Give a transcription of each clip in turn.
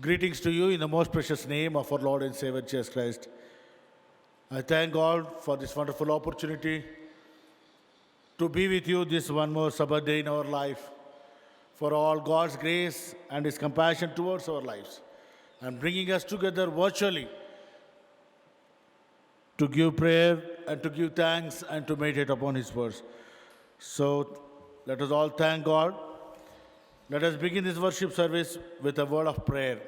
Greetings to you in the most precious name of our Lord and Savior Jesus Christ. I thank God for this wonderful opportunity to be with you this one more Sabbath day in our life, for all God's grace and His compassion towards our lives, and bringing us together virtually to give prayer and to give thanks and to meditate upon His words. So let us all thank God. Let us begin this worship service with a word of prayer.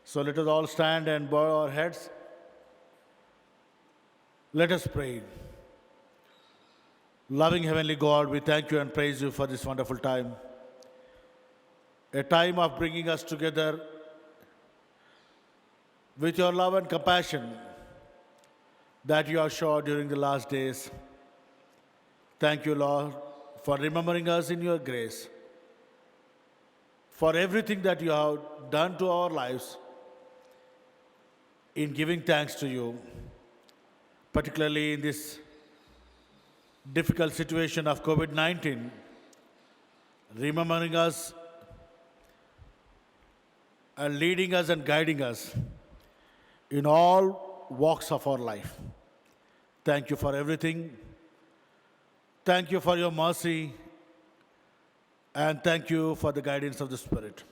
So let us all stand and bow our heads. Let us pray. Loving Heavenly God, we thank you and praise you for this wonderful time. A time of bringing us together with your love and compassion that you have shown during the last days. Thank you, Lord, for remembering us in your grace, for everything that you have done to our lives in giving thanks to you, particularly in this difficult situation of COVID-19, remembering us and leading us and guiding us in all walks of our life. Thank you for everything. Thank you for your mercy. And thank you for the guidance of the Spirit.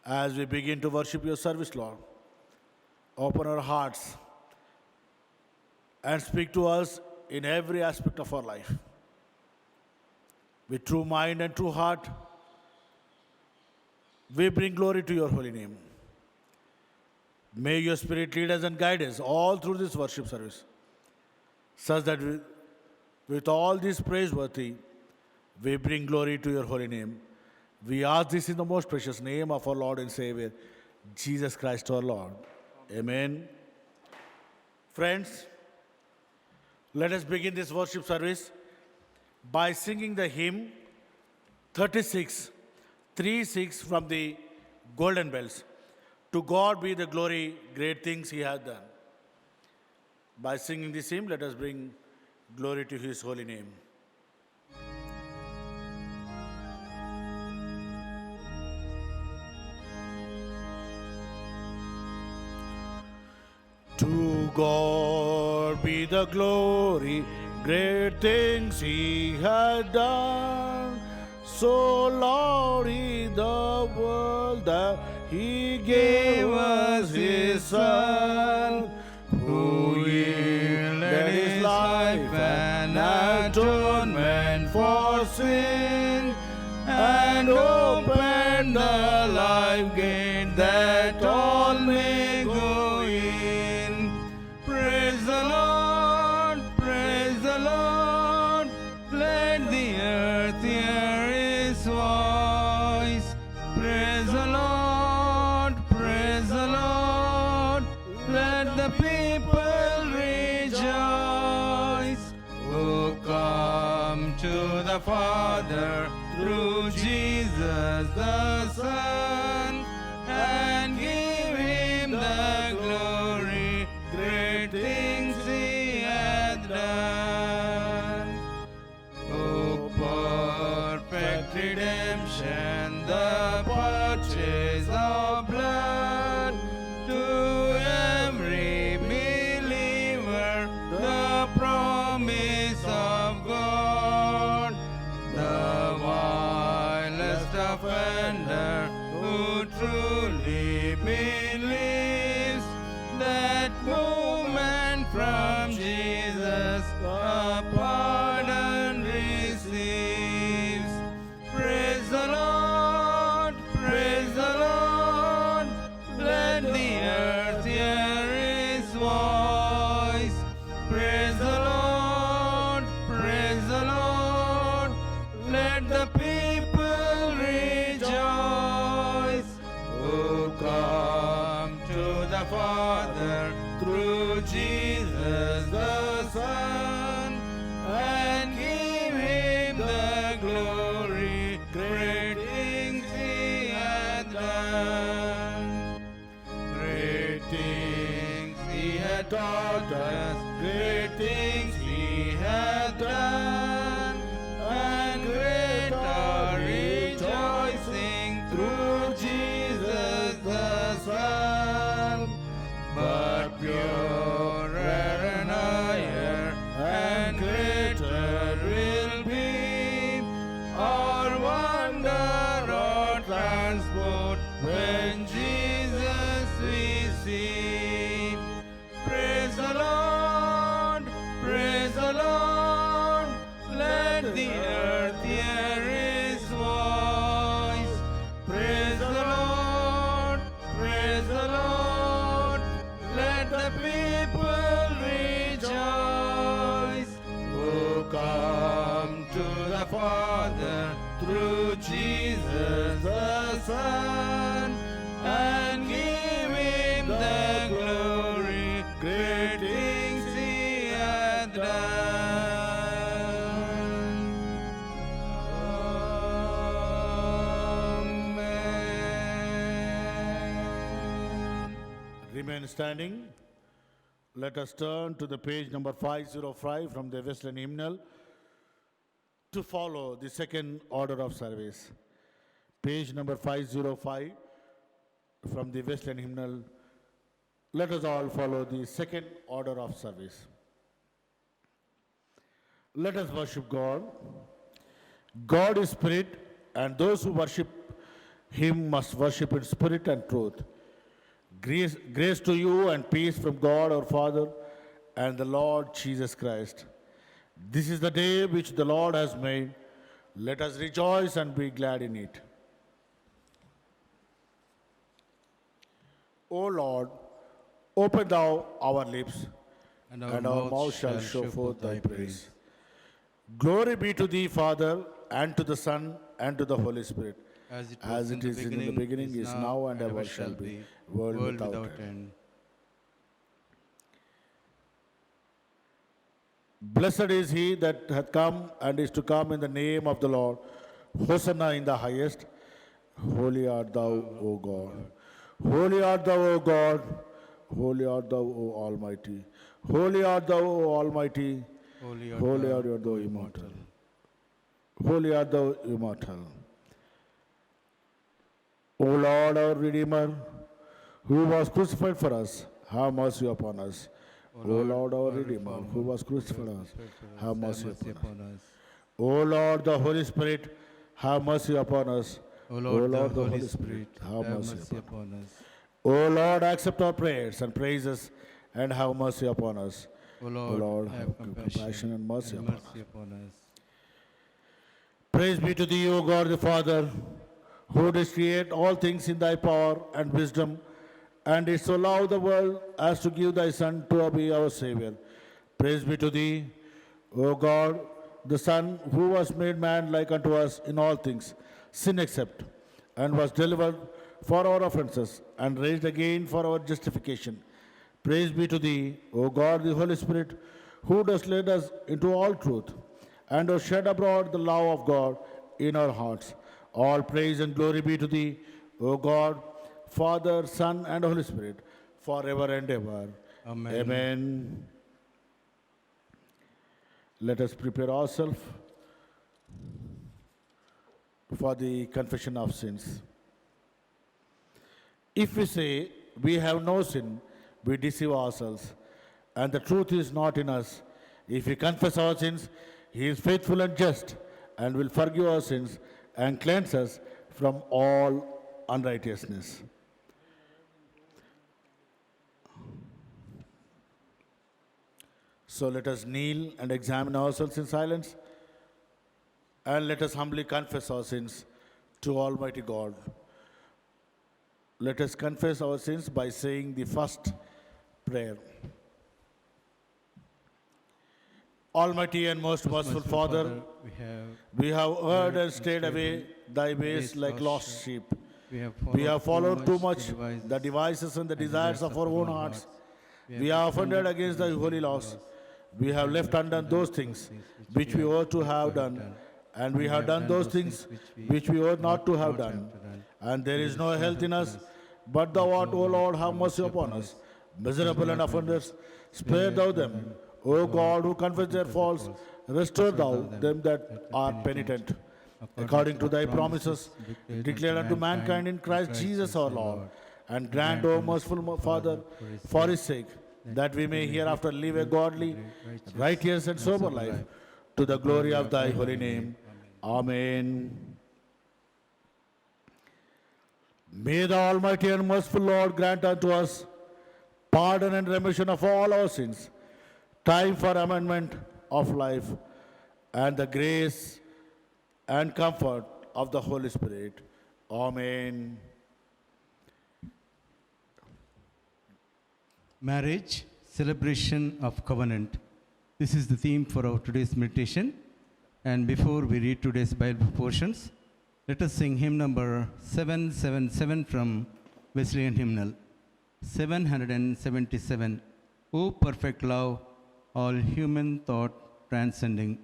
As we begin to worship your service, Lord, open our hearts and speak to us in every aspect of our life. With true mind and true heart, we bring glory to your holy name. May your Spirit lead us and guide us all through this worship service, such that with all this praiseworthy, we bring glory to your holy name. We ask this in the most precious name of our Lord and Savior, Jesus Christ our Lord. Amen. Friends, let us begin this worship service by singing the hymn 36 from the Golden Bells. To God be the glory, great things He has done. By singing this hymn, let us bring glory to His holy name. To God be the glory, great things He has done. So loved He the world that He gave us His Son, who yielded His life an atonement for sin, and opened the life gate that all may go in. Praise the Lord, let the earth hear His voice. Praise the Lord, let the people rejoice. Oh, come to the Father through Jesus the Son, and give Him the glory, great things He hath done. Oh, perfect redemption, the purchase of blood, to every believer the promise of God. The vilest offender who truly believes that moment from Jesus a pardon receives. Praise the Lord, let the earth hear His voice. Praise the Lord, let the people rejoice. Oh, Father through Jesus the Son, and give him the glory. Great things he hath done. Amen. Remain standing. Let us turn to the page number 505 from the Wesleyan hymnal to follow the second order of service. Page number 505 from the Wesleyan hymnal. Let us all follow the second order of service. Let us worship God. God is spirit, and those who worship him must worship in spirit and truth. Grace to you and peace from God our Father and the Lord Jesus Christ. This is the day which the Lord has made. Let us rejoice and be glad in it. O Lord, open thou our lips, And and our mouth shall show forth thy praise. Glory be to thee, Father, and to the Son, and to the Holy Spirit, As it is in the beginning, is now, and ever shall be, world without end. end. Blessed is he that hath come and is to come in the name of the Lord. Hosanna in the highest. Holy art thou, O God. Holy art thou, O God. Holy art thou, O Almighty. Holy art thou, O Almighty. Holy Holy art thou, immortal. Holy art thou, immortal. O Lord, our Redeemer, who was crucified for us, have mercy upon us. O Lord, our Redeemer, who was crucified for us, have mercy upon us. O Lord, the Holy Spirit, have mercy upon us. O Lord, the Holy Spirit, have mercy upon us. O Lord, accept our prayers and praises, and have mercy upon us. O O Lord, Lord, have compassion and mercy upon us. upon us. Praise be to thee, O God the Father, who didst create all things in thy power and wisdom, and didst so love the world as to give thy Son to be our Savior. Praise be to thee, O God, the Son, who was made man like unto us in all things, sin except, and was delivered for our offenses, and raised again for our justification. Praise be to thee, O God, the Holy Spirit, who dost lead us into all truth, and dost shed abroad the love of God in our hearts. All praise and glory be to thee, O God, Father, Son, and Holy Spirit, forever and ever. Amen. Amen. Let us prepare ourselves for the confession of sins. If we say we have no sin, we deceive ourselves, and the truth is not in us. If we confess our sins, he is faithful and just, and will forgive our sins and cleanse us from all unrighteousness. So let us kneel and examine ourselves in silence, and let us humbly confess our sins to Almighty God. Let us confess our sins by saying the first prayer. Almighty and most merciful Father, we have erred and strayed away thy ways like lost sheep. We have followed too much the devices and the desires of our own hearts. We have offended against thy holy laws. We have left undone those things which we ought to have done, and we have done those things which we ought not to have done. And there is no health in us, but thou art, O Lord, have mercy upon us. Miserable and offenders, spare thou them. O God, who confess their faults, restore thou them that are penitent. According to thy promises, declared unto mankind in Christ Jesus our Lord, and grant, O merciful Father, for his sake, that we may hereafter live a godly, righteous, and sober life, to the glory of thy holy name. Amen. May the Almighty and merciful Lord grant unto us pardon and remission of all our sins, time for amendment of life, and the grace and comfort of the Holy Spirit. Amen. Marriage, celebration of covenant. This is the theme for our today's meditation. And before we read today's Bible portions, let us sing hymn number 777 from Wesleyan Hymnal. 777, O perfect love, all human thought transcending.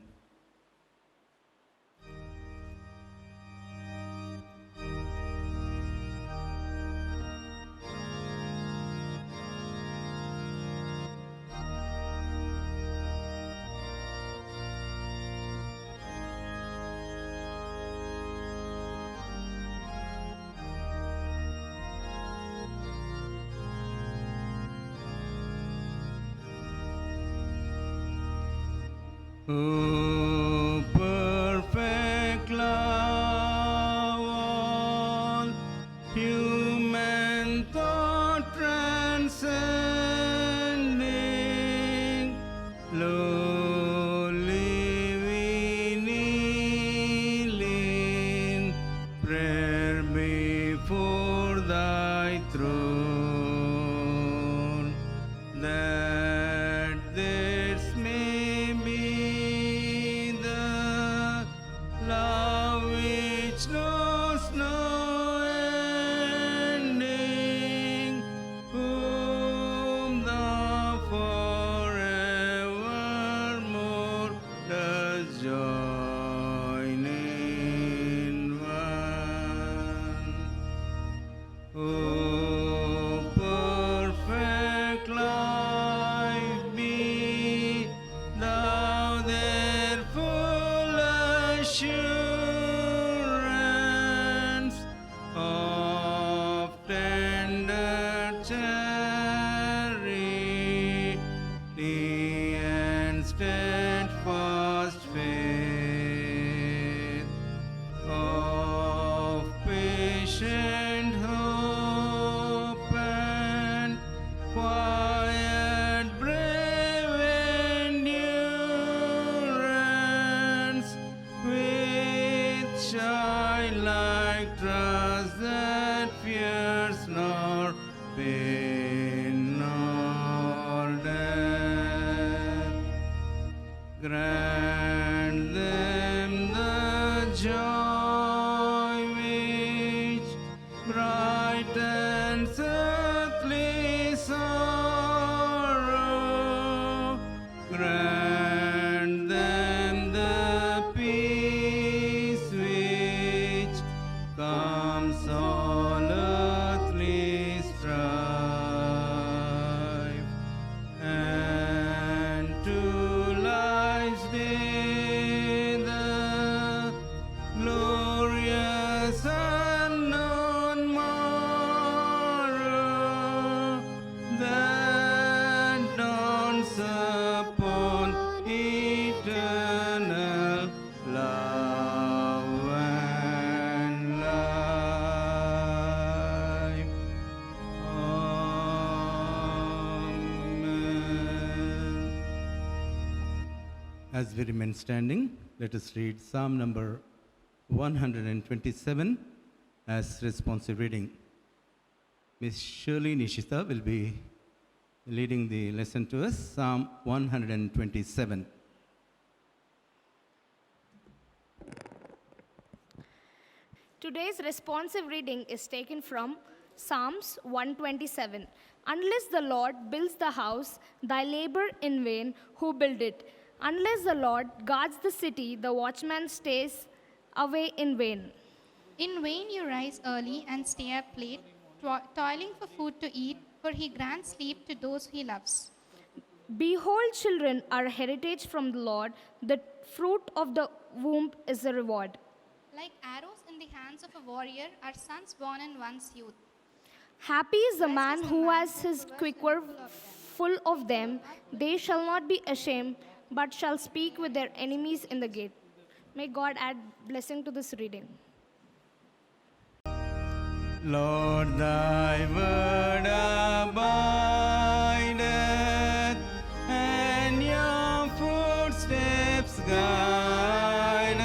O perfect love, all human thought transcending, lowly we kneel in prayer before thy throne, that this may be the love which knows no ending, whom thou forevermore dost join in one. O perfect life, be thou their full assurance of tender charity and steadfast faith, of patient hope and quiet brave endurance, with childlike trust that fears nor pain nor death. Grant them the joy which brightens earthly sorrow. Grant them the peace which calms all earthly strife, and to life's day the glorious unknown morrow that dawns upon eternal love and life. Amen. As we remain standing, let us read Psalm number 127 as responsive reading. Miss Shirley Nishita will be leading the lesson to us, Psalm 127. Today's responsive reading is taken from Psalms 127. Unless the Lord builds the house, thy labor in vain who build it. Unless the Lord guards the city, the watchman stays away in vain. In vain you rise early and stay up late, toiling for food to eat, for he grants sleep to those he loves. Behold, children are a heritage from the Lord. The fruit of the womb is a reward. Like arrows in the hands of a warrior are sons born in one's youth. Happy is the man who has his quiver full of them. They shall not be ashamed, but shall speak with their enemies in the gate. May God add blessing to this reading. Lord, thy word abideth, and your footsteps guideth.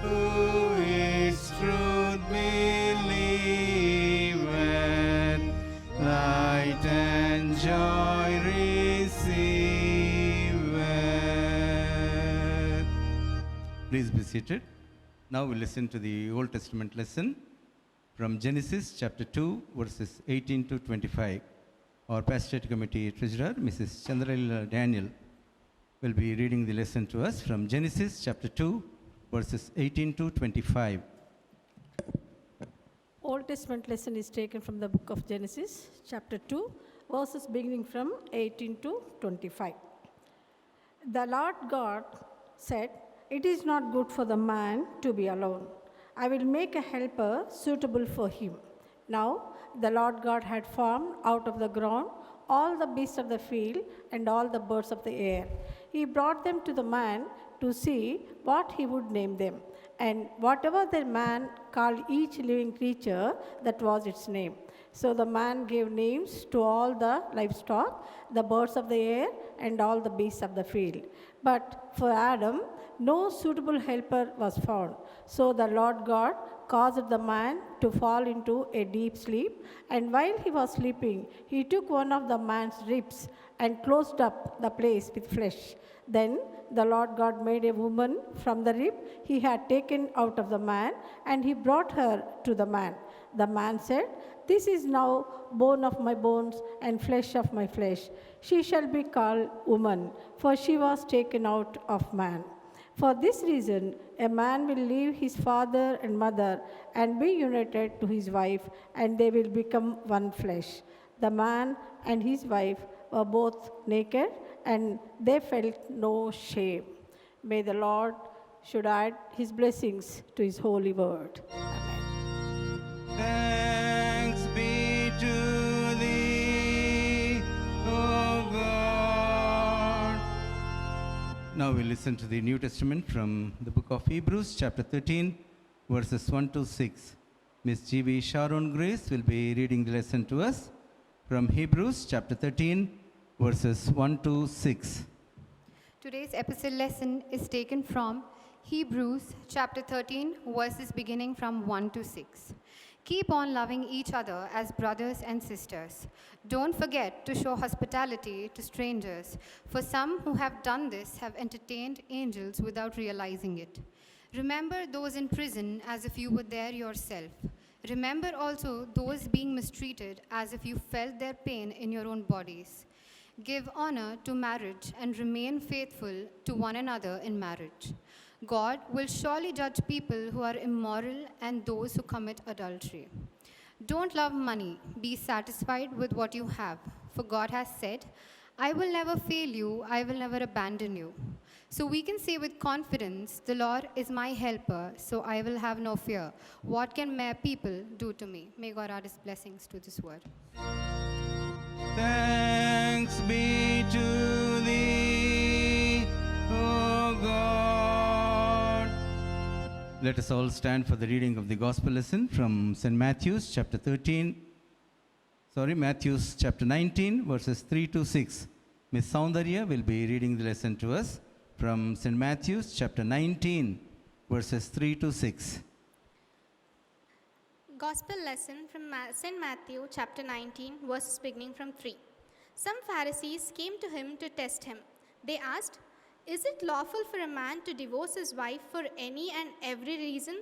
Who its truth believeth, light and joy receiveth. Please be seated. Now we listen to the Old Testament lesson from Genesis chapter 2, verses 18 to 25. Our Pastorate Committee Treasurer, Mrs. Chandralila Daniel, will be reading the lesson to us from Genesis chapter 2, verses 18 to 25. Old Testament lesson is taken from the book of Genesis, chapter 2, verses beginning from 18 to 25. The Lord God said, "It is not good for the man to be alone. I will make a helper suitable for him." Now the Lord God had formed out of the ground all the beasts of the field and all the birds of the air. He brought them to the man to see what he would name them. And whatever the man called each living creature, that was its name. So the man gave names to all the livestock, the birds of the air, and all the beasts of the field. But for Adam, no suitable helper was found. So the Lord God caused the man to fall into a deep sleep, and while he was sleeping, he took one of the man's ribs and closed up the place with flesh. Then the Lord God made a woman from the rib he had taken out of the man, and he brought her to the man. The man said, "This is now bone of my bones and flesh of my flesh. She shall be called woman, for she was taken out of man." For this reason, a man will leave his father and mother and be united to his wife, and they will become one flesh. The man and his wife were both naked, and they felt no shame. May the Lord should add his blessings to his holy word. Amen. Thanks be to thee, O God. Now we listen to the New Testament from the book of Hebrews, chapter 13, verses 1 to 6. Miss G.V. Sharon Grace will be reading the lesson to us from Hebrews, chapter 13, verses 1 to 6. Today's epistle lesson is taken from Hebrews chapter 13, verses beginning from 1 to 6. Keep on loving each other as brothers and sisters. Don't forget to show hospitality to strangers, for some who have done this have entertained angels without realizing it. Remember those in prison as if you were there yourself. Remember also those being mistreated as if you felt their pain in your own bodies. Give honor to marriage and remain faithful to one another in marriage. God will surely judge people who are immoral and those who commit adultery. Don't love money. Be satisfied with what you have. For God has said, "I will never fail you. I will never abandon you." So we can say with confidence, "The Lord is my helper, so I will have no fear. What can mere people do to me?" May God add his blessings to this word. Thanks be to thee, O God. Let us all stand for the reading of the gospel lesson from Matthew's chapter 19, verses 3 to 6. Miss Soundarya will be reading the lesson to us from St. Matthew's chapter 19, verses 3 to 6. Gospel lesson from St. Matthew chapter 19, verses beginning from 3. Some Pharisees came to him to test him. They asked, "Is it lawful for a man to divorce his wife for any and every reason?"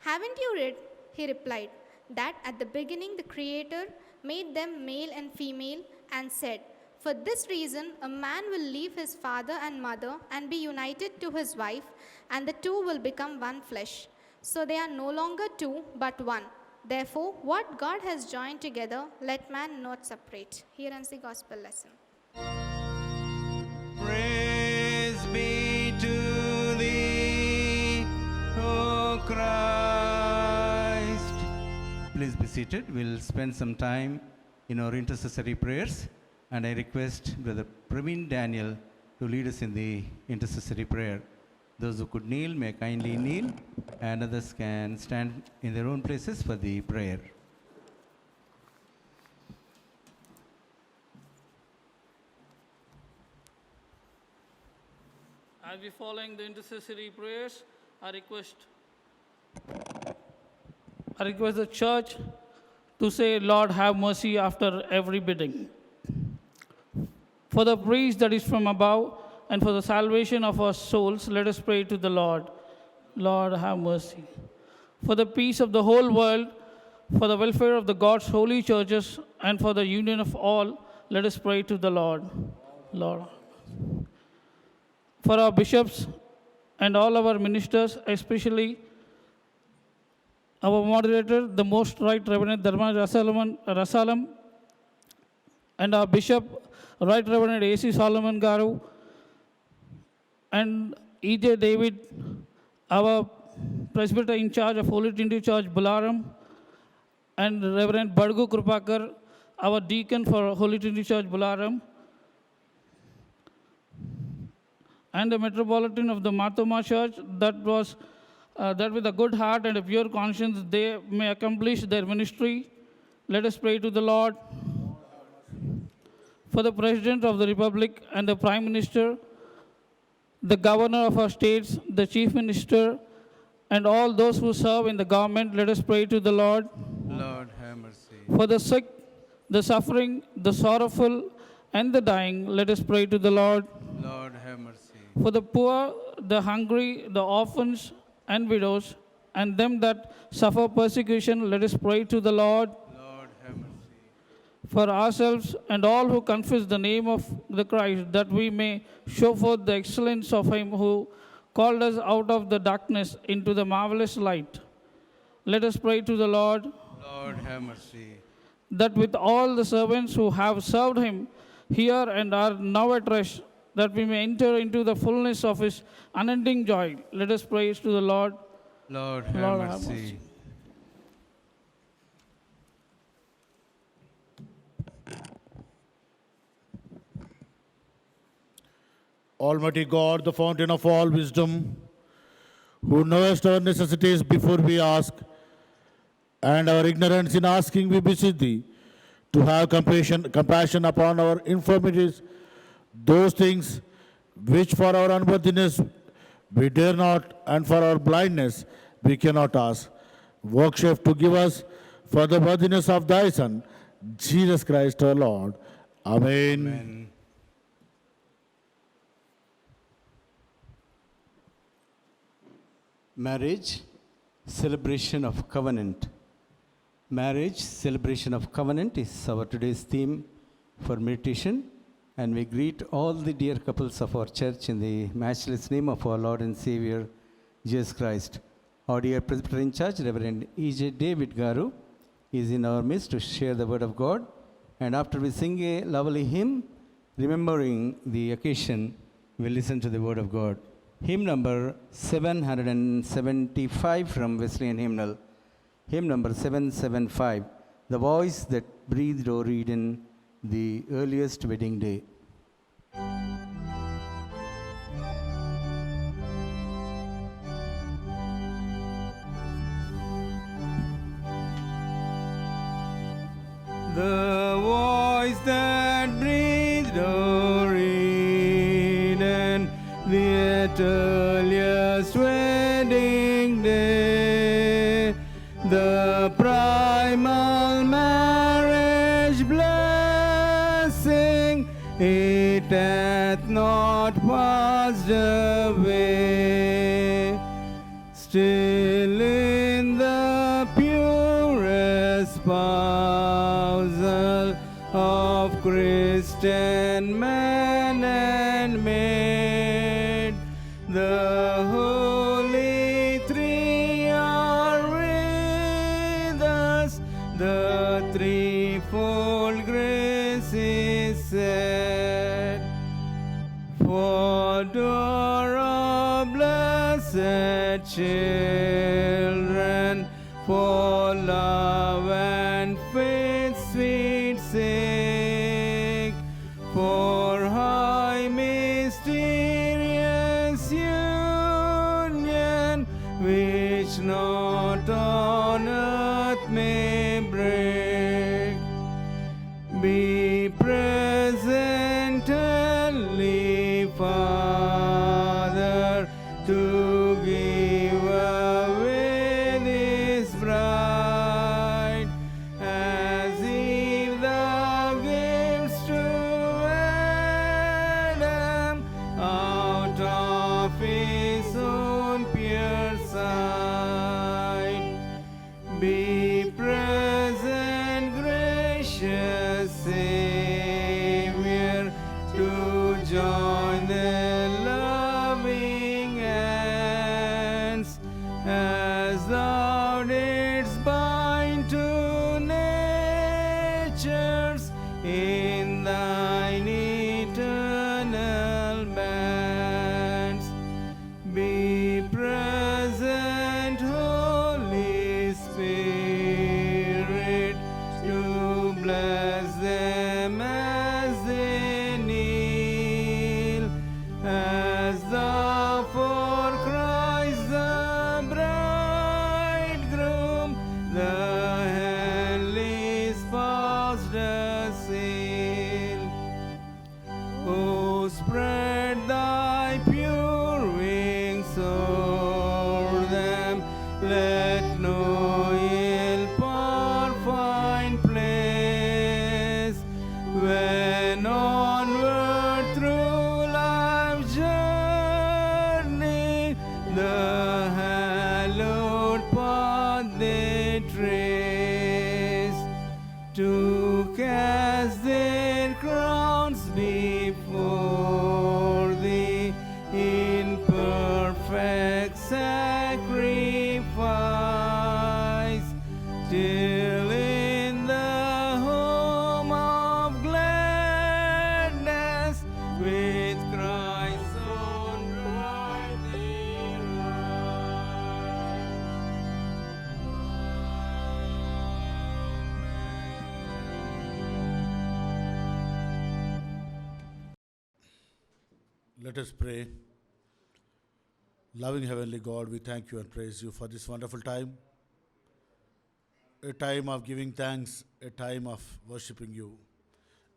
"Haven't you read," he replied, "that at the beginning the Creator made them male and female and said, 'For this reason a man will leave his father and mother and be united to his wife, and the two will become one flesh.' So they are no longer two, but one. Therefore, what God has joined together, let man not separate." Here ends the gospel lesson. Praise be to thee, O Christ. Please be seated. We'll spend some time in our intercessory prayers, and I request Brother Praveen Daniel to lead us in the intercessory prayer. Those who could kneel may kindly kneel, and others can stand in their own places for the prayer. As we following the intercessory prayers, I request the church to say, "Lord, have mercy," after every bidding. For the praise that is from above and for the salvation of our souls, let us pray to the Lord. Lord, have mercy. For the peace of the whole world, for the welfare of the God's holy churches, and for the union of all, let us pray to the Lord. Lord. For our bishops and all our ministers, especially our moderator, the Most Right Reverend Dharma Rasalam, and our Bishop, Right Reverend A.C. Solomon Garu, and E.J. David, our presbyter in charge of Holy Trinity Church, Bularam, and Reverend Badgu Krupakar, our deacon for Holy Trinity Church, Bularam, and the Metropolitan of the Marthoma Church, that with a good heart and a pure conscience they may accomplish their ministry. Let us pray to the Lord. For the President of the Republic and the Prime Minister, the Governor of our states, the Chief Minister, and all those who serve in the government, let us pray to the Lord. Lord, have mercy. For the sick, the suffering, the sorrowful, and the dying, let us pray to the Lord. Lord, have mercy. For the poor, the hungry, the orphans, and widows, and them that suffer persecution, let us pray to the Lord. Lord, have mercy. For ourselves and all who confess the name of the Christ, that we may show forth the excellence of Him who called us out of the darkness into the marvelous light. Let us pray to the Lord. Lord, have mercy. That with all the servants who have served Him here and are now at rest, that we may enter into the fullness of His unending joy. Let us praise to the Lord. Lord, have Lord, have mercy. mercy. Almighty God, the fountain of all wisdom, who knowest our necessities before we ask, and our ignorance in asking, we beseech Thee, to have compassion upon our infirmities, those things which for our unworthiness we dare not, and for our blindness we cannot ask. Vouchsafe to give us for the worthiness of Thy Son, Jesus Christ our Lord. Amen. Amen. Marriage, celebration of covenant. Marriage, celebration of covenant is our today's theme for meditation. And we greet all the dear couples of our church in the matchless name of our Lord and Savior, Jesus Christ. Our dear Presbyter in charge, Reverend E.J. David Garu, is in our midst to share the word of God. And after we sing a lovely hymn, remembering the occasion, we listen to the word of God. Hymn number 775 from Wesleyan Hymnal. Hymn number 775, The Voice That Breathed O'er Eden, the earliest wedding day. The voice that breathed o'er Eden, the earliest wedding day, the primal marriage blessing, it hath not passed away. Still in the purest espousal of Christian man and maid, the holy three are with us, the threefold grace is said. For door of blessed children, for love and faith's sweet sake, for high mysterious union, which not on earth may break, be present, Heavenly Father, to give away this bride, as if thou gavest to Adam out of his own pure as thou didst bind to natures in thine eternal bands. Be present, Holy Spirit, to bless them as they kneel, as thou for Christ the bridegroom, the heavenly spouse does seal. O spread thy pure wings o'er them, let no ill part find place, when onward through life's journey the hallowed path they trace, to cast their crowns before thee in perfect sacrifice, till in the home of gladness with Christ's own bride they Let us pray. Loving Heavenly God, we thank you and praise you for this wonderful time, a time of giving thanks, a time of worshiping you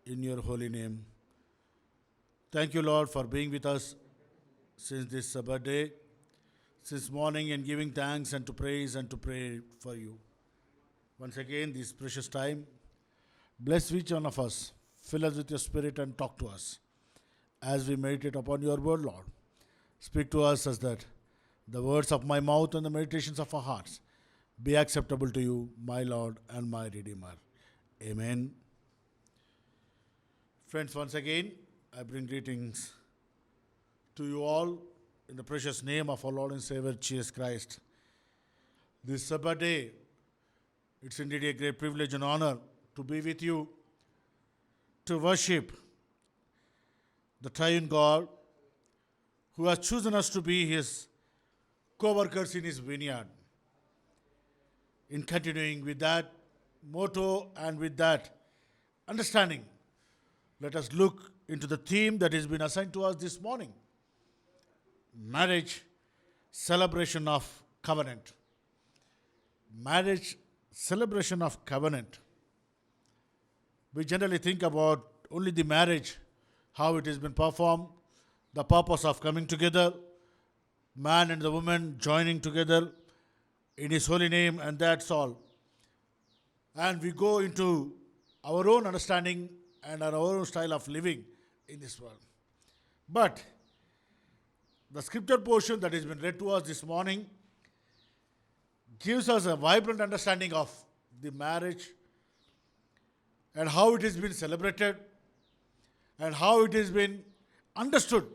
in your holy name. Thank you, Lord, for being with us since this Sabbath day, since morning, and giving thanks and to praise and to pray for you. Once again, this precious time, bless each one of us, fill us with your spirit and talk to us as we meditate upon your word, Lord. Speak to us as that the words of my mouth and the meditations of our hearts be acceptable to you, my Lord and my Redeemer. Amen. Friends, once again, I bring greetings to you all in the precious name of our Lord and Savior, Jesus Christ. This Sabbath day, it's indeed a great privilege and honor to be with you, to worship the triune God who has chosen us to be his co-workers in his vineyard. In continuing with that motto and with that understanding, let us look into the theme that has been assigned to us this morning: marriage, celebration of covenant. Marriage, celebration of covenant. We generally think about only the marriage, how it has been performed, the purpose of coming together, man and the woman joining together in his holy name, and that's all. And we go into our own understanding and our own style of living in this world. But the scripture portion that has been read to us this morning gives us a vibrant understanding of the marriage and how it has been celebrated and how it has been understood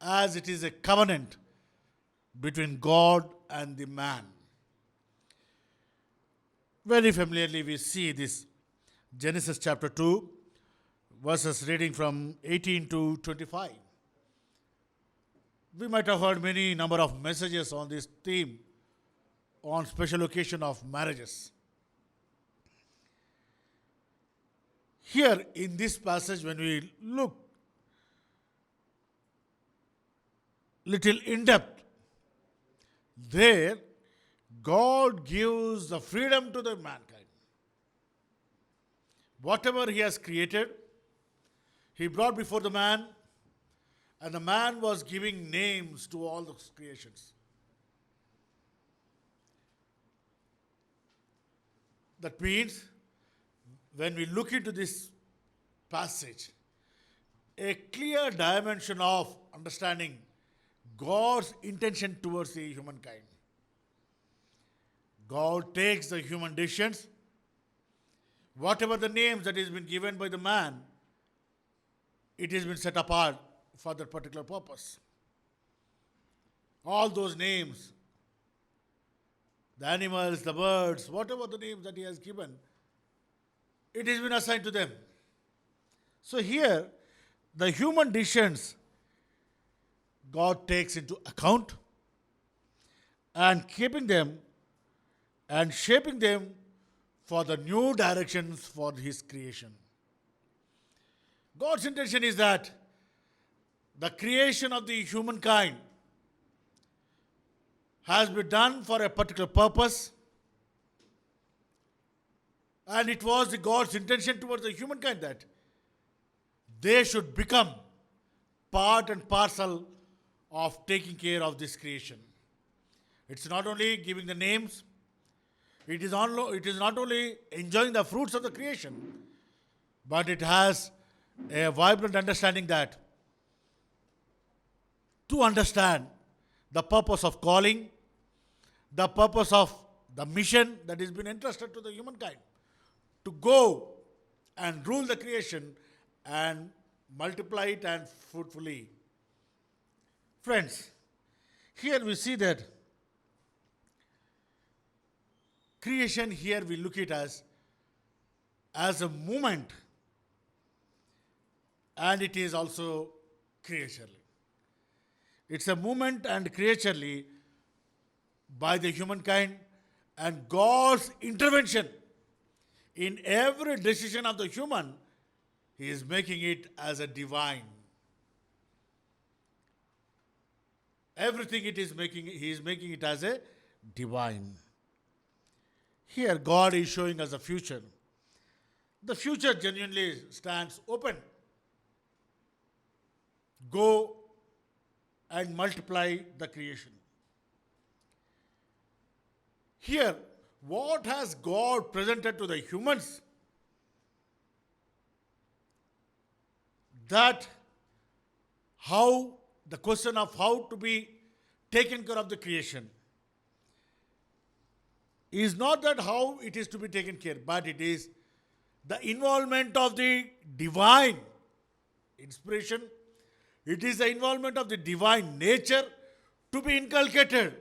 as it is a covenant between God and the man. Very familiarly we see this Genesis chapter 2, verses reading from 18 to 25. We might have heard many number of messages on this theme on special occasion of marriages. Here in this passage, when we look little in depth, there God gives the freedom to the mankind. Whatever he has created, he brought before the man, and the man was giving names to all those creations. That means, when we look into this passage, a clear dimension of understanding God's intention towards the humankind. God takes the human decisions, whatever the names that has been given by the man, it has been set apart for that particular purpose. All those names the animals, the birds, whatever the names that He has given, it has been assigned to them. So here, the human decisions God takes into account and keeping them and shaping them for the new directions for His creation. God's intention is that the creation of the humankind has been done for a particular purpose, and it was God's intention towards the humankind that they should become part and parcel of taking care of this creation. It's not only giving the names, it is not only enjoying the fruits of the creation, but it has a vibrant understanding that to understand the purpose of calling, the purpose of the mission that has been entrusted to the humankind, to go and rule the creation and multiply it and fruitfully. Friends, here we see that creation here we look at as a movement, and it is also creaturely. It's a movement and creaturely by the humankind, and God's intervention in every decision of the human, He is making it as a divine. Everything He is making it as a divine. Here God is showing us the future. The future genuinely stands open. Go and multiply the creation. Here, what has God presented to the humans? That how the question of how to be taken care of the creation is not that how it is to be taken care, but it is the involvement of the divine inspiration. It is the involvement of the divine nature to be inculcated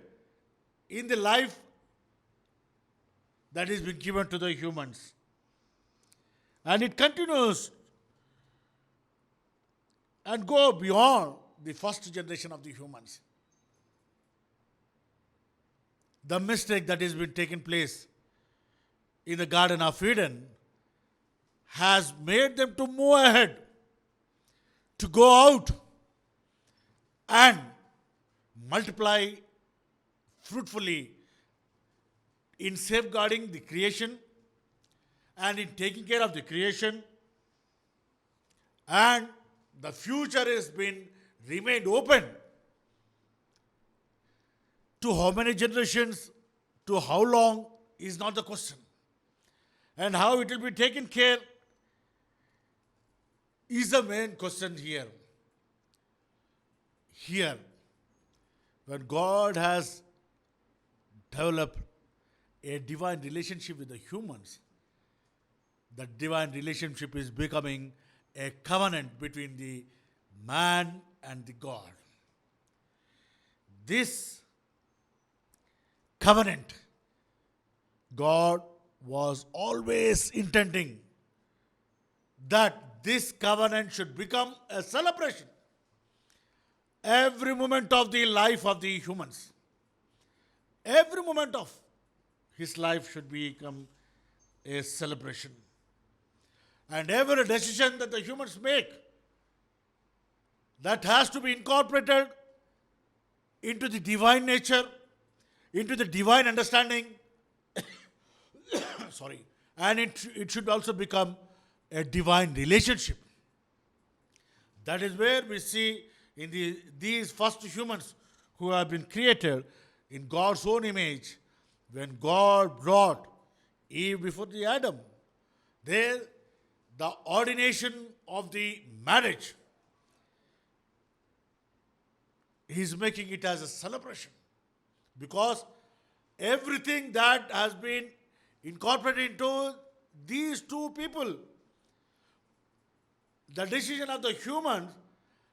in the life that is being given to the humans. And it continues and go beyond the first generation of the humans. The mistake that has been taken place in the Garden of Eden has made them to move ahead, to go out and multiply fruitfully in safeguarding the creation and in taking care of the creation. And the future has been remained open to how many generations, to how long is not the question. And how it will be taken care is the main question here. Here, when God has developed a divine relationship with the humans, the divine relationship is becoming a covenant between the man and the God. This covenant, God was always intending that this covenant should become a celebration. Every moment of the life of the humans, every moment of his life should become a celebration. And every decision that the humans make, that has to be incorporated into the divine nature, into the divine understanding, sorry, and it should also become a divine relationship. That is where we see in these first humans who have been created in God's own image, when God brought Eve before the Adam, there the ordination of the marriage, He is making it as a celebration, because everything that has been incorporated into these two people, the decision of the human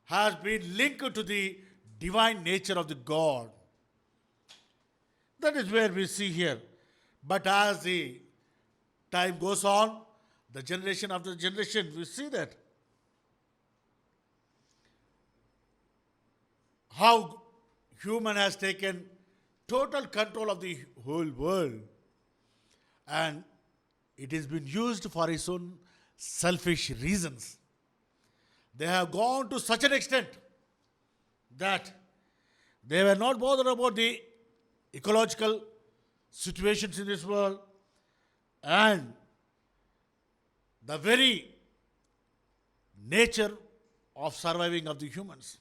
has been linked to the divine nature of the God. That is where we see here. But as the time goes on, the generation after generation, we see that how human has taken total control of the whole world, and it has been used for its own selfish reasons. They have gone to such an extent that they were not bothered about the ecological situations in this world and the very nature of surviving of the humans.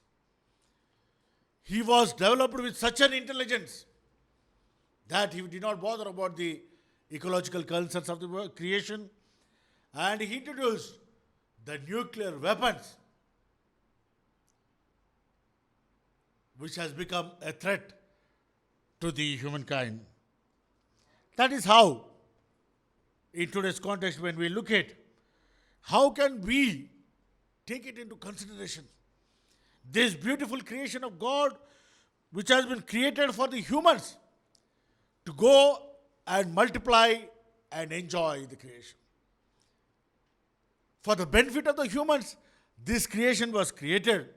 He was developed with such an intelligence that he did not bother about the ecological concerns of the creation, and he introduced the nuclear weapons, which has become a threat to the humankind. That is how, in today's context, when we look at how can we take it into consideration, this beautiful creation of God, which has been created for the humans to go and multiply and enjoy the creation. For the benefit of the humans, this creation was created.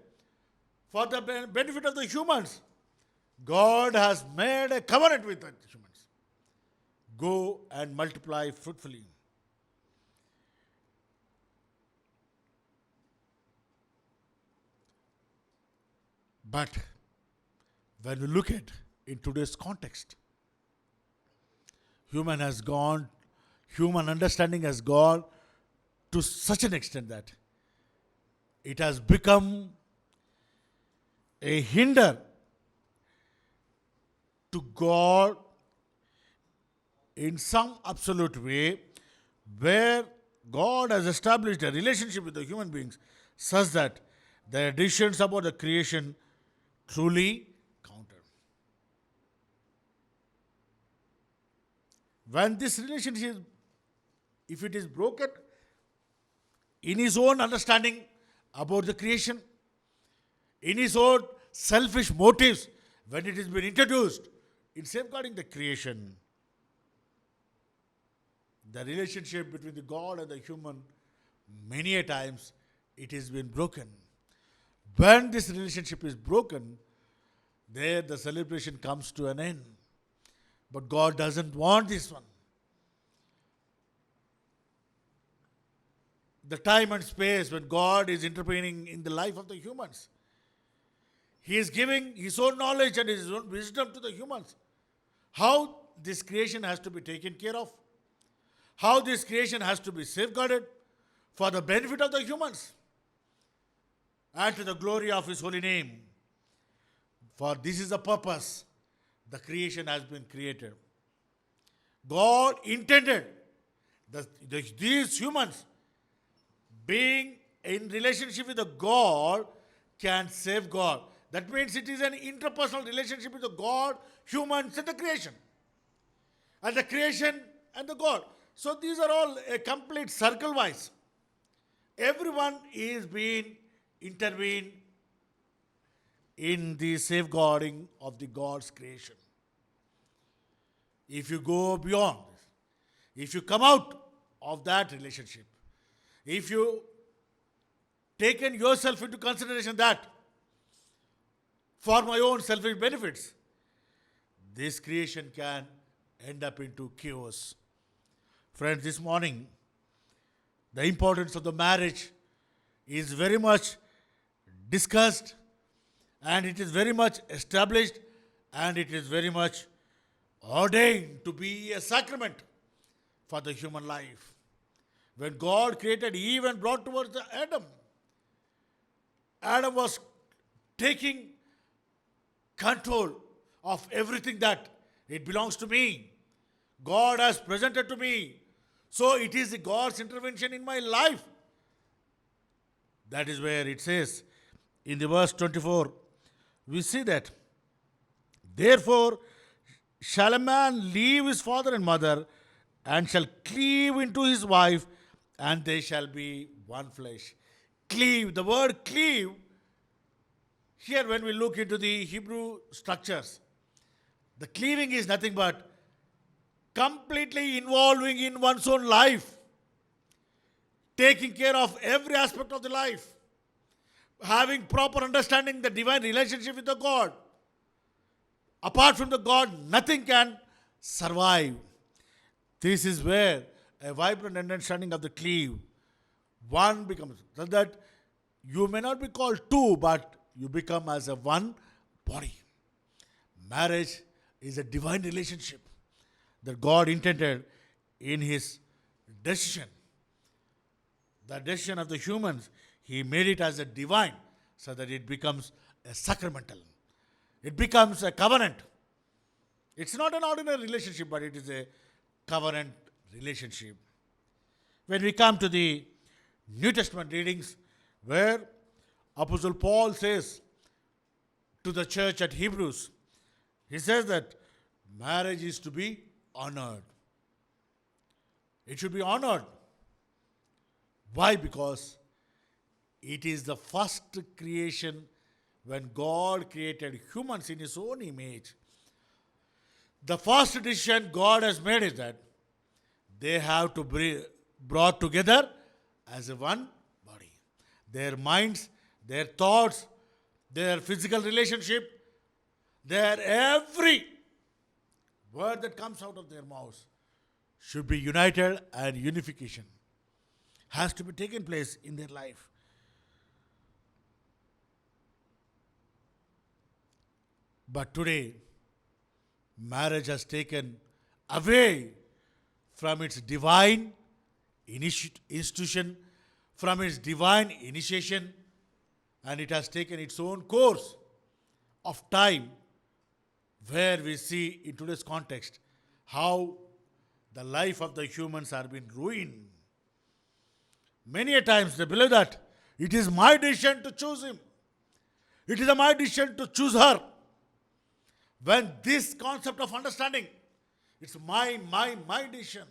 For the benefit of the humans, God has made a covenant with the humans. Go and multiply fruitfully. But when we look at in today's context, human understanding has gone to such an extent that it has become a hinder to God in some absolute way, where God has established a relationship with the human beings such that the decisions about the creation truly counted. When this relationship, if it is broken in his own understanding about the creation, in his own selfish motives, when it has been introduced in safeguarding the creation, the relationship between the God and the human, many a times it has been broken. When this relationship is broken, there the celebration comes to an end. But God doesn't want this one. The time and space when God is intervening in the life of the humans, He is giving His own knowledge and His own wisdom to the humans. How this creation has to be taken care of, how this creation has to be safeguarded for the benefit of the humans and to the glory of His holy name. For this is the purpose the creation has been created. God intended these humans being in relationship with the God can save God. That means it is an interpersonal relationship with the God, humans, and the creation. And the creation and the God. So these are all a complete circle-wise. Everyone is being intervened in the safeguarding of the God's creation. If you go beyond this, if you come out of that relationship, if you taken yourself into consideration that for my own selfish benefits, this creation can end up into chaos. Friends, this morning, the importance of the marriage is very much discussed, and it is very much established, and it is very much ordained to be a sacrament for the human life. When God created Eve and brought towards Adam, Adam was taking control of everything that it belongs to me. God has presented to me. So it is God's intervention in my life. That is where it says in the verse 24, we see that, therefore shall a man leave his father and mother and shall cleave into his wife, and they shall be one flesh. Cleave, the word cleave, here when we look into the Hebrew structures, The cleaving is nothing but completely involving in one's own life, taking care of every aspect of the life, having proper understanding the divine relationship with the God. Apart from the God, nothing can survive. This is where a vibrant understanding of the cleave, one becomes, so that you may not be called two, but you become as a one body. Marriage is a divine relationship that God intended in His decision. The decision of the humans, He made it as a divine, so that it becomes a sacramental. It becomes a covenant. It's not an ordinary relationship, but it is a covenant relationship. When we come to the New Testament readings, where Apostle Paul says to the church at Hebrews, he says that marriage is to be honored. It should be honored. Why? Because it is the first creation when God created humans in His own image. The first decision God has made is that they have to be brought together as a one body. Their minds, their thoughts, their physical relationship, their every word that comes out of their mouths should be united, and unification has to be taken place in their life. But today, marriage has taken away from its divine institution, from its divine initiation, and it has taken its own course of time, where we see in today's context how the life of the humans have been ruined. Many a times they believe that it is my decision to choose him. It is my decision to choose her. When this concept of understanding, it's my decision,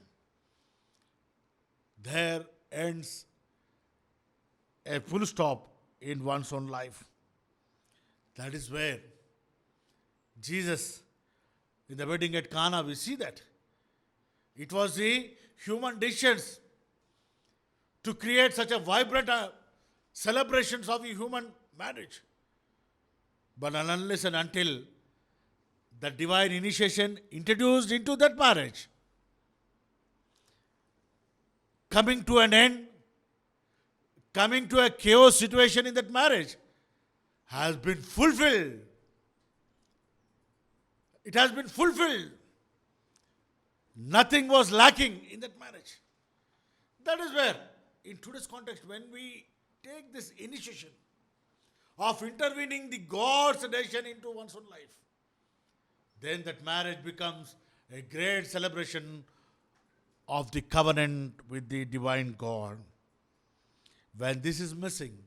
there ends a full stop in one's own life. That is where Jesus, in the wedding at Cana, we see that. It was the human decisions to create such a vibrant celebrations of the human marriage. But unless and until the divine initiation introduced into that marriage, coming to an end, coming to a chaos situation in that marriage, has been fulfilled. It has been fulfilled. Nothing was lacking in that marriage. That is where, in today's context, when we take this initiation of intervening the God's decision into one's own life, then that marriage becomes a great celebration of the covenant with the divine God. When this is missing,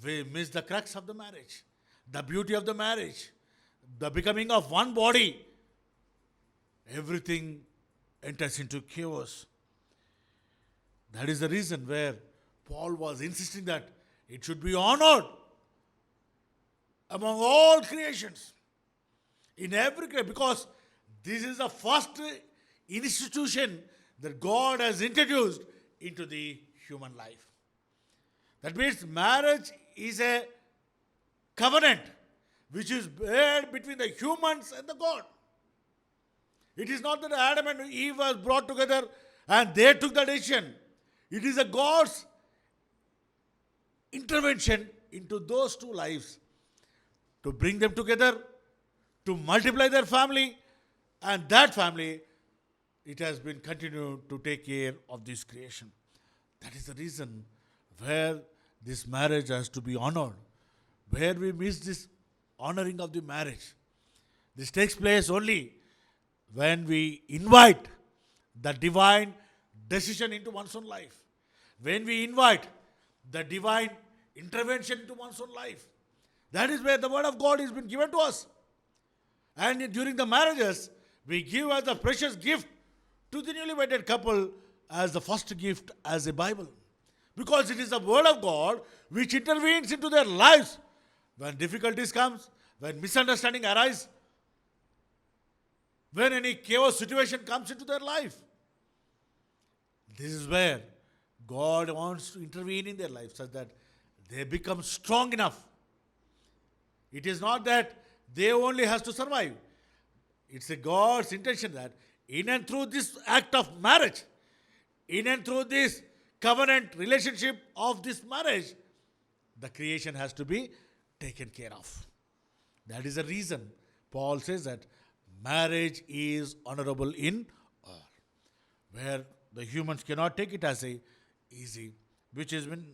we miss the crux of the marriage, the beauty of the marriage, the becoming of one body. Everything enters into chaos. That is the reason where Paul was insisting that it should be honored among all creations, in every creation, because this is the first institution that God has introduced into the human life. That means marriage is a covenant which is made between the humans and the God. It is not that Adam and Eve was brought together and they took the decision. It is a God's intervention into those two lives to bring them together, to multiply their family, and that family, it has been continued to take care of this creation. That is the reason where this marriage has to be honored, where we miss this honoring of the marriage. This takes place only when we invite the divine decision into one's own life, when we invite the divine intervention into one's own life. That is where the word of God has been given to us. And during the marriages, we give as a precious gift to the newly wedded couple as the first gift as a Bible. Because it is the word of God which intervenes into their lives when difficulties comes, when misunderstanding arise. when any chaos situation comes into their life. This is where God wants to intervene in their life such that they become strong enough. It is not that they only has to survive. It's a God's intention that in and through this act of marriage, in and through this covenant relationship of this marriage, the creation has to be taken care of. That is the reason Paul says that marriage is honorable in all, where the humans cannot take it as a easy, which has been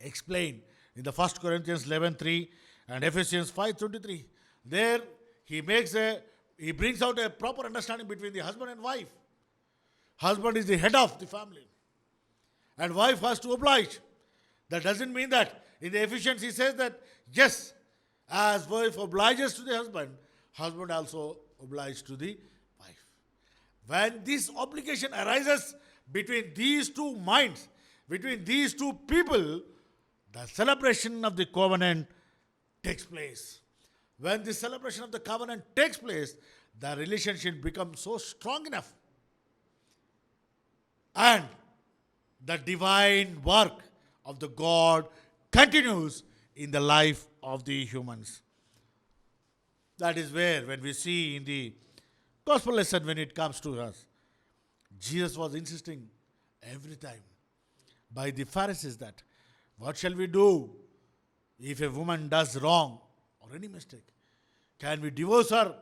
explained in the 1 Corinthians 11:3 and Ephesians 5:23. There he brings out a proper understanding between the husband and wife. Husband is the head of the family, and wife has to oblige. That doesn't mean that in the Ephesians he says that yes, as wife obliges to the husband, husband also obliges to the wife. When this obligation arises between these two minds, between these two people, the celebration of the covenant takes place. When the celebration of the covenant takes place, the relationship becomes so strong enough. And the divine work of the God continues in the life of the humans. That is where, when we see in the gospel lesson, when it comes to us, Jesus was insisting every time by the Pharisees that, what shall we do if a woman does wrong or any mistake? Can we divorce her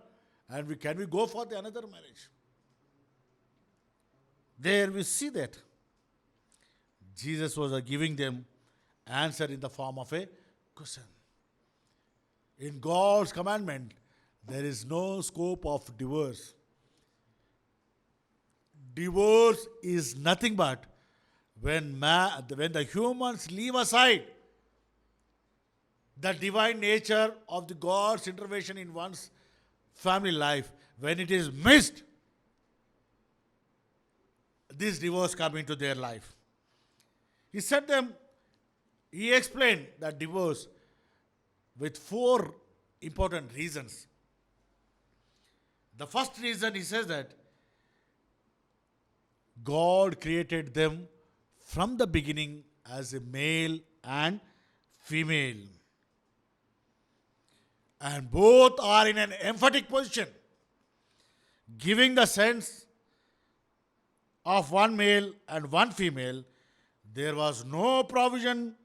and can we go for the another marriage? There we see that Jesus was giving them answer in the form of a question. In God's commandment, there is no scope of divorce. Divorce is nothing but when the humans leave aside the divine nature of the God's intervention in one's family life, when it is missed, this divorce comes into their life. He explained that divorce with 4 important reasons. The first reason, he says that God created them from the beginning as a male and female. And both are in an emphatic position, giving the sense of one male and one female. There was no provision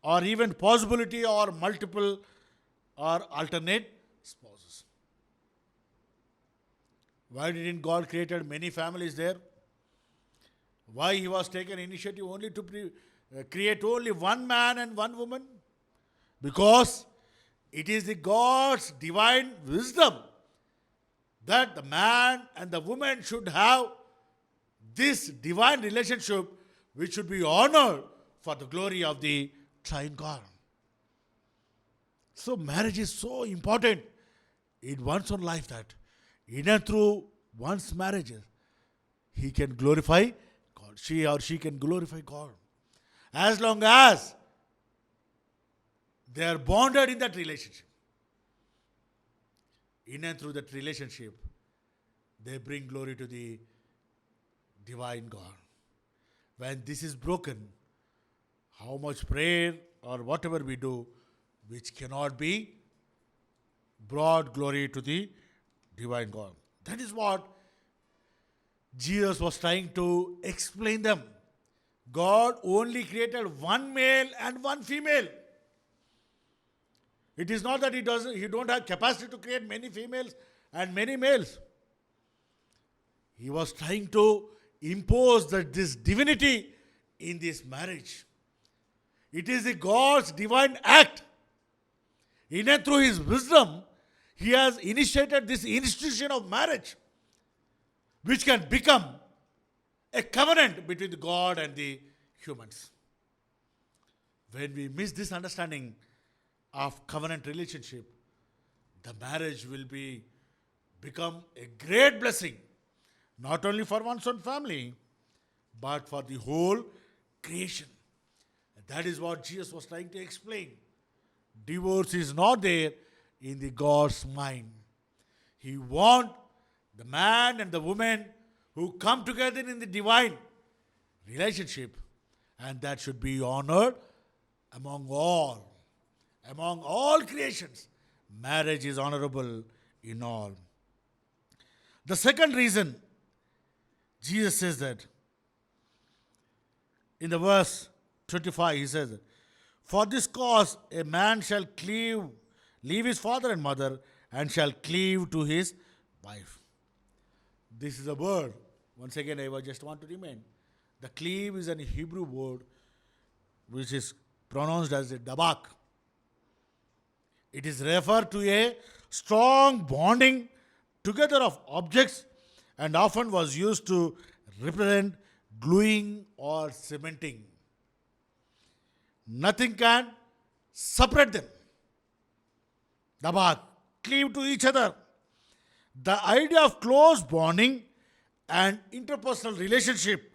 or even possibility or multiple or alternate spouses. Why didn't God create many families there? Why he was taken initiative only to create only one man and one woman? Because it is the God's divine wisdom that the man and the woman should have this divine relationship, which should be honored for the glory of the triune God. So marriage is so important in one's own life that in and through one's marriage, he can glorify God. She or she can glorify God. As long as they are bonded in that relationship. In and through that relationship, they bring glory to the divine God. When this is broken, how much prayer or whatever we do, which cannot be brought glory to the divine God. That is what Jesus was trying to explain them. God only created one male and one female. It is not that he don't have capacity to create many females and many males. He was trying to impose this divinity in this marriage. It is the God's divine act. In and through his wisdom, he has initiated this institution of marriage, which can become a covenant between the God and the humans. When we miss this understanding of covenant relationship, the marriage will become a great blessing, not only for one's own family, but for the whole creation. And that is what Jesus was trying to explain. Divorce is not there in the God's mind. He wants The man and the woman who come together in the divine relationship, and that should be honored among all. Among all creations, marriage is honorable in all. The second reason, Jesus says that in the verse 25, he says, "For this cause a man shall leave his father and mother, and shall cleave to his wife." This is a word. Once again, I just want to remind. The cleave is an Hebrew word which is pronounced as a dabak. It is referred to a strong bonding together of objects and often was used to represent gluing or cementing. Nothing can separate them. Dabak, cleave to each other. The idea of close bonding and interpersonal relationship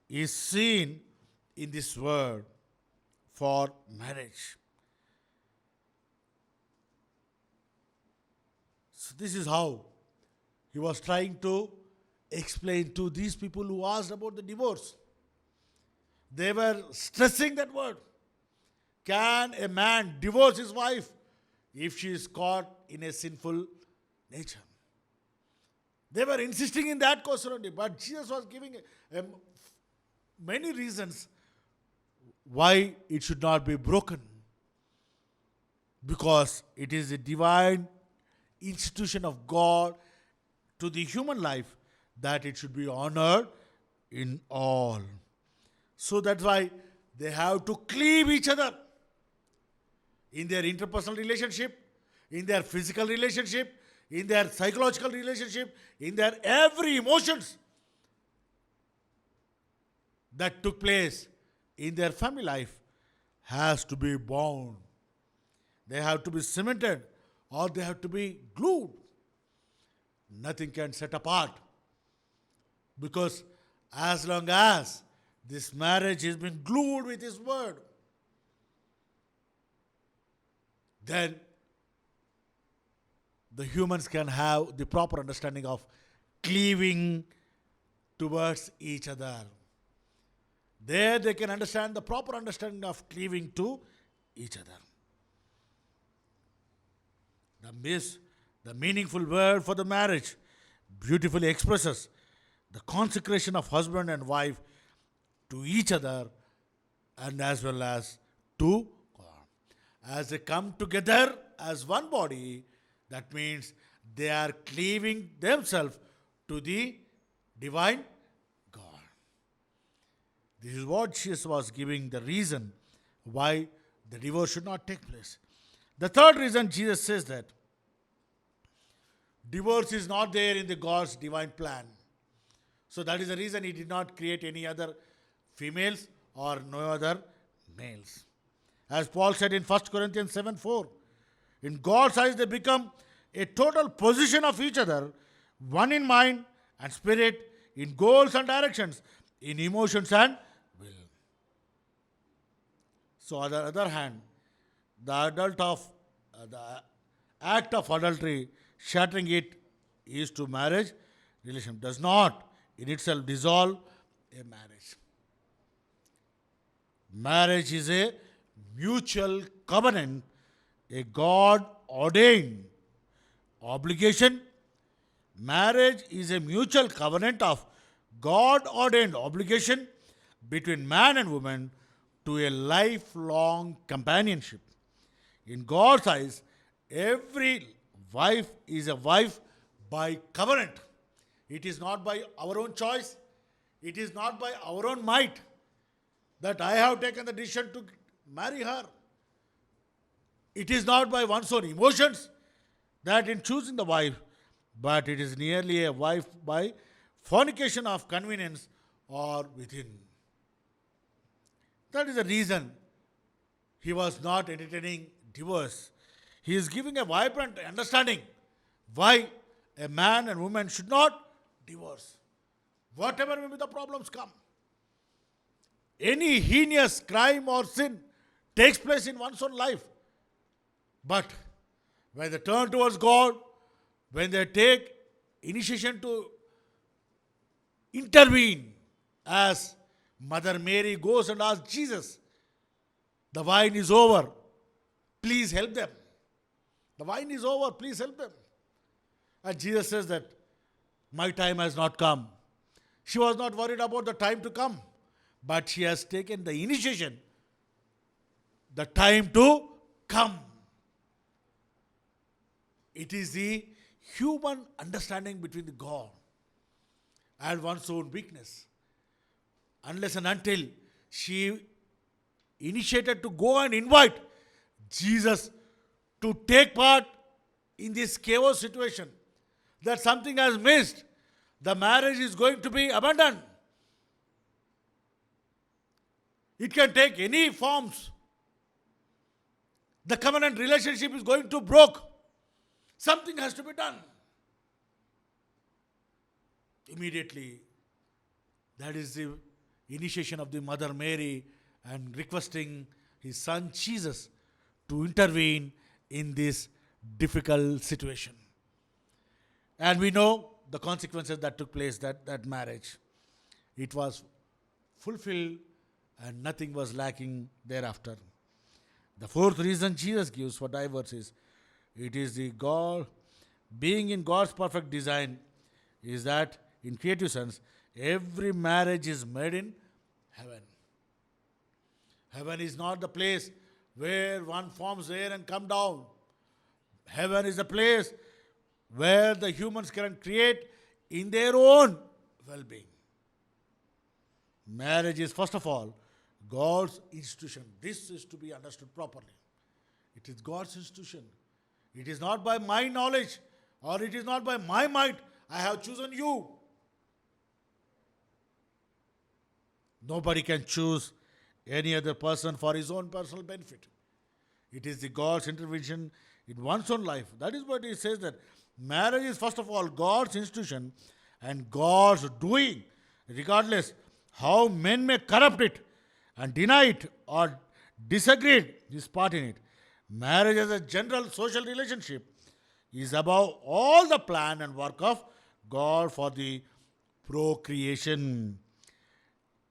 is seen in this word for marriage. So this is how he was trying to explain to these people who asked about the divorce. They were stressing that word. Can a man divorce his wife if she is caught in a sinful nature? They were insisting in that question only, but Jesus was giving many reasons why it should not be broken. Because it is a divine institution of God to the human life that it should be honored in all. So that's why they have to cleave each other in their interpersonal relationship, in their physical relationship, in their psychological relationship, in their every emotions that took place in their family life has to be bound. They have to be cemented or they have to be glued. Nothing can set apart. Because as long as this marriage has been glued with His word, then the humans can have the proper understanding of cleaving towards each other. There they can understand the proper understanding of cleaving to each other. The meaningful word for the marriage beautifully expresses the consecration of husband and wife to each other and as well as to God. As they come together as one body, that means they are cleaving themselves to the divine God. This is what Jesus was giving the reason why the divorce should not take place. The third reason Jesus says that divorce is not there in the God's divine plan. So that is the reason He did not create any other females or no other males. As Paul said in 1 Corinthians 7:4, in God's eyes they become a total possession of each other, one in mind and spirit, in goals and directions, in emotions and will. So on the other hand, the act of adultery, shattering it, is to marriage relation, does not in itself dissolve a marriage. Marriage is a mutual covenant, a God-ordained obligation. Marriage is a mutual covenant of God-ordained obligation between man and woman to a lifelong companionship. In God's eyes, every wife is a wife by covenant. It is not by our own choice. It is not by our own might that I have taken the decision to marry her. It is not by one's own emotions that in choosing the wife, but it is nearly a wife by fornication of convenience or within. That is the reason He was not entertaining divorce. He is giving a vibrant understanding why a man and woman should not divorce. Whatever may be the problems come. Any heinous crime or sin takes place in one's own life. But when they turn towards God, when they take initiation to intervene as Mother Mary goes and asks Jesus, the wine is over, please help them. The wine is over, please help them. And Jesus says that my time has not come. She was not worried about the time to come, but she has taken the initiation, the time to come. It is the human understanding between the God and one's own weakness. Unless and until she initiated to go and invite Jesus to take part in this chaos situation, that something has missed, the marriage is going to be abandoned. It can take any forms. The covenant relationship is going to broke. Something has to be done. Immediately, that is the initiation of the Mother Mary and requesting his son Jesus to intervene in this difficult situation. And we know the consequences that took place, that marriage. It was fulfilled and nothing was lacking thereafter. The fourth reason Jesus gives for divorce is, it is the God, being in God's perfect design, is that in creative sense, every marriage is made in heaven. Heaven is not the place where one forms air and come down. Heaven is a place where the humans can create in their own well-being. Marriage is first of all God's institution. This is to be understood properly. It is God's institution. It is not by my knowledge or it is not by my might. I have chosen you. Nobody can choose any other person for his own personal benefit. It is the God's intervention in one's own life. That is what he says, that marriage is first of all God's institution and God's doing, regardless how men may corrupt it and deny it or disagree his part in it. Marriage as a general social relationship is above all the plan and work of God for the procreation.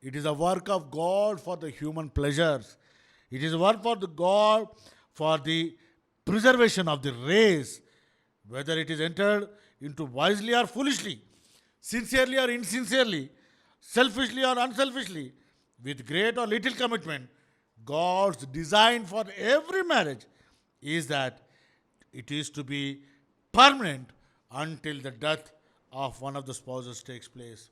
It is a work of God for the human pleasures. It is a work for the God for the preservation of the race, whether it is entered into wisely or foolishly, sincerely or insincerely, selfishly or unselfishly, with great or little commitment. God's design for every marriage is that it is to be permanent until the death of one of the spouses takes place.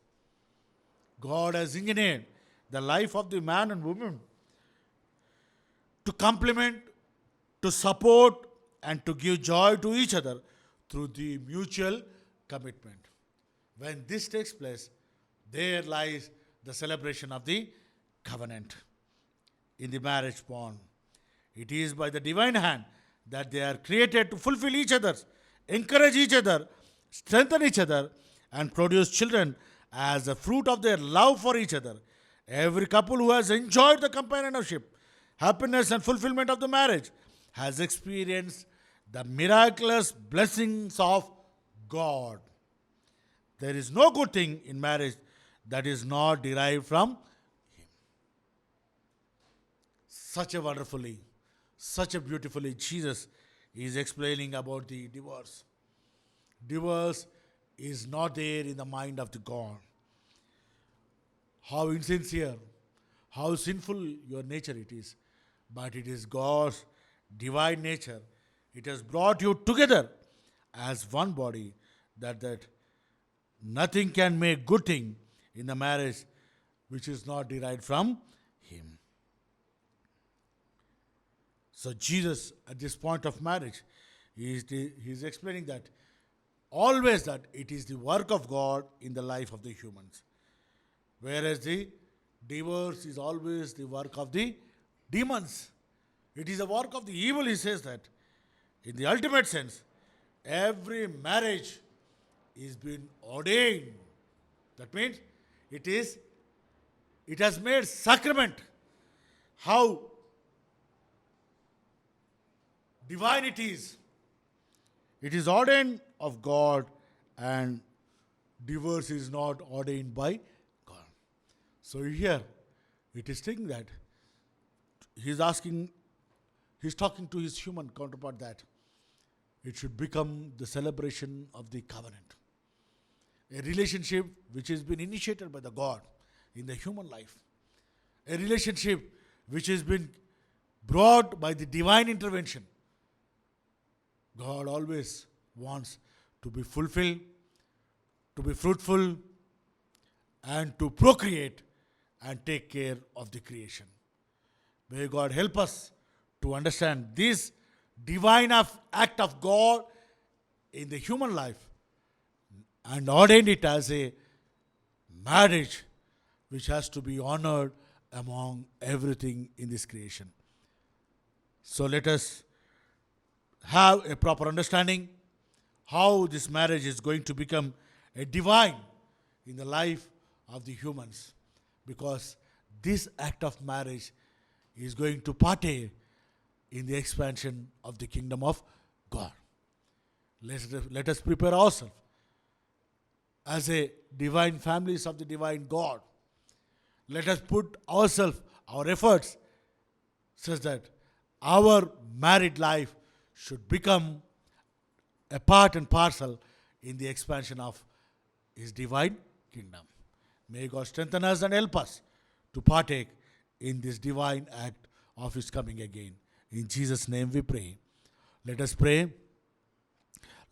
God has engineered the life of the man and woman to complement, to support, and to give joy to each other through the mutual commitment. When this takes place, there lies the celebration of the covenant in the marriage bond. It is by the divine hand that they are created to fulfill each other, encourage each other, strengthen each other, and produce children as a fruit of their love for each other. Every couple who has enjoyed the companionship, happiness, and fulfillment of the marriage has experienced the miraculous blessings of God. There is no good thing in marriage that is not derived from Him. Such a beautifully, Jesus is explaining about the divorce. Divorce is not there in the mind of the God. How insincere, how sinful your nature it is, but it is God's divine nature. It has brought you together as one body, that nothing can make good thing in the marriage which is not derived from Him. So Jesus, at this point of marriage, he is explaining that always that it is the work of God in the life of the humans. Whereas the divorce is always the work of the demons. It is the work of the evil, he says that. In the ultimate sense, every marriage is been ordained. That means it has made sacrament. How divine it is. It is ordained of God and divorce is not ordained by God. So here it is saying that he's talking to his human counterpart that it should become the celebration of the covenant. A relationship which has been initiated by the God in the human life. A relationship which has been brought by the divine intervention. God always wants to be fulfilled, to be fruitful, and to procreate and take care of the creation. May God help us to understand this divine act of God in the human life and ordained it as a marriage which has to be honored among everything in this creation. So let us have a proper understanding how this marriage is going to become a divine in the life of the humans, because this act of marriage is going to partake in the expansion of the kingdom of God. Let us prepare ourselves as a divine families of the divine God. Let us put ourselves, our efforts, such that our married life should become a part and parcel in the expansion of His divine kingdom. May God strengthen us and help us to partake in this divine act of His coming again. In Jesus' name we pray. Let us pray.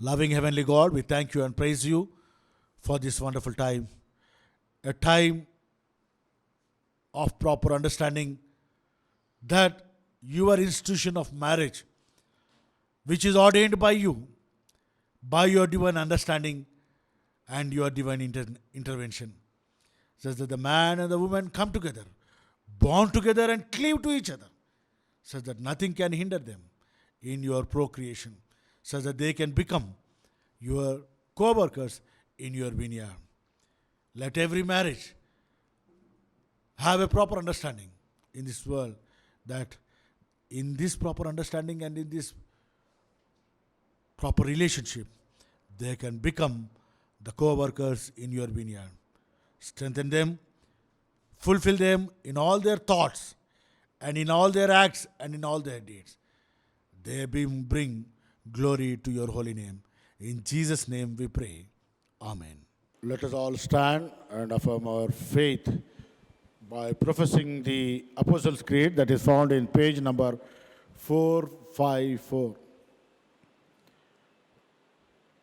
Loving Heavenly God, we thank you and praise you for this wonderful time. A time of proper understanding that your institution of marriage, which is ordained by you, by your divine understanding and your divine intervention, says that the man and the woman come together, bond together and cleave to each other, such that nothing can hinder them in your procreation, such that they can become your co-workers in your vineyard. Let every marriage have a proper understanding in this world, that in this proper understanding and in this proper relationship, they can become the co-workers in your vineyard. Strengthen them, fulfill them in all their thoughts and in all their acts and in all their deeds. They bring glory to your holy name. In Jesus' name we pray. Amen. Let us all stand and affirm our faith by professing the Apostles' Creed that is found in page number 454.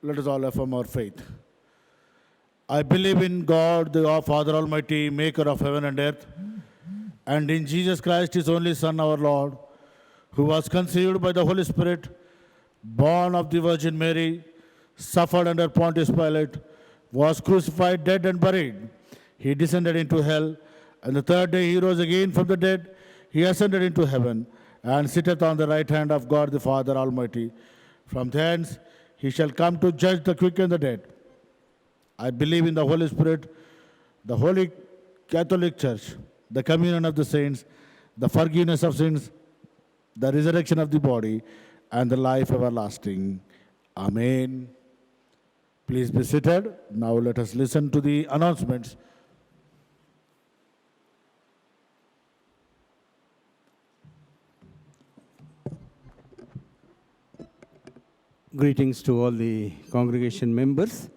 Let us all affirm our faith. I believe in God, the Father Almighty, maker of heaven and earth, and in Jesus Christ, His only Son, our Lord, who was conceived by the Holy Spirit, born of the Virgin Mary, suffered under Pontius Pilate, was crucified, dead and buried. He descended into hell, and the third day He rose again from the dead. He ascended into heaven, and sitteth on the right hand of God the Father Almighty. From thence He shall come to judge the quick and the dead. I believe in the Holy Spirit, the Holy Catholic Church, the communion of the saints, the forgiveness of sins, the resurrection of the body, and the life everlasting. Amen. Please be seated. Now let us listen to the announcements. Greetings to all the congregation members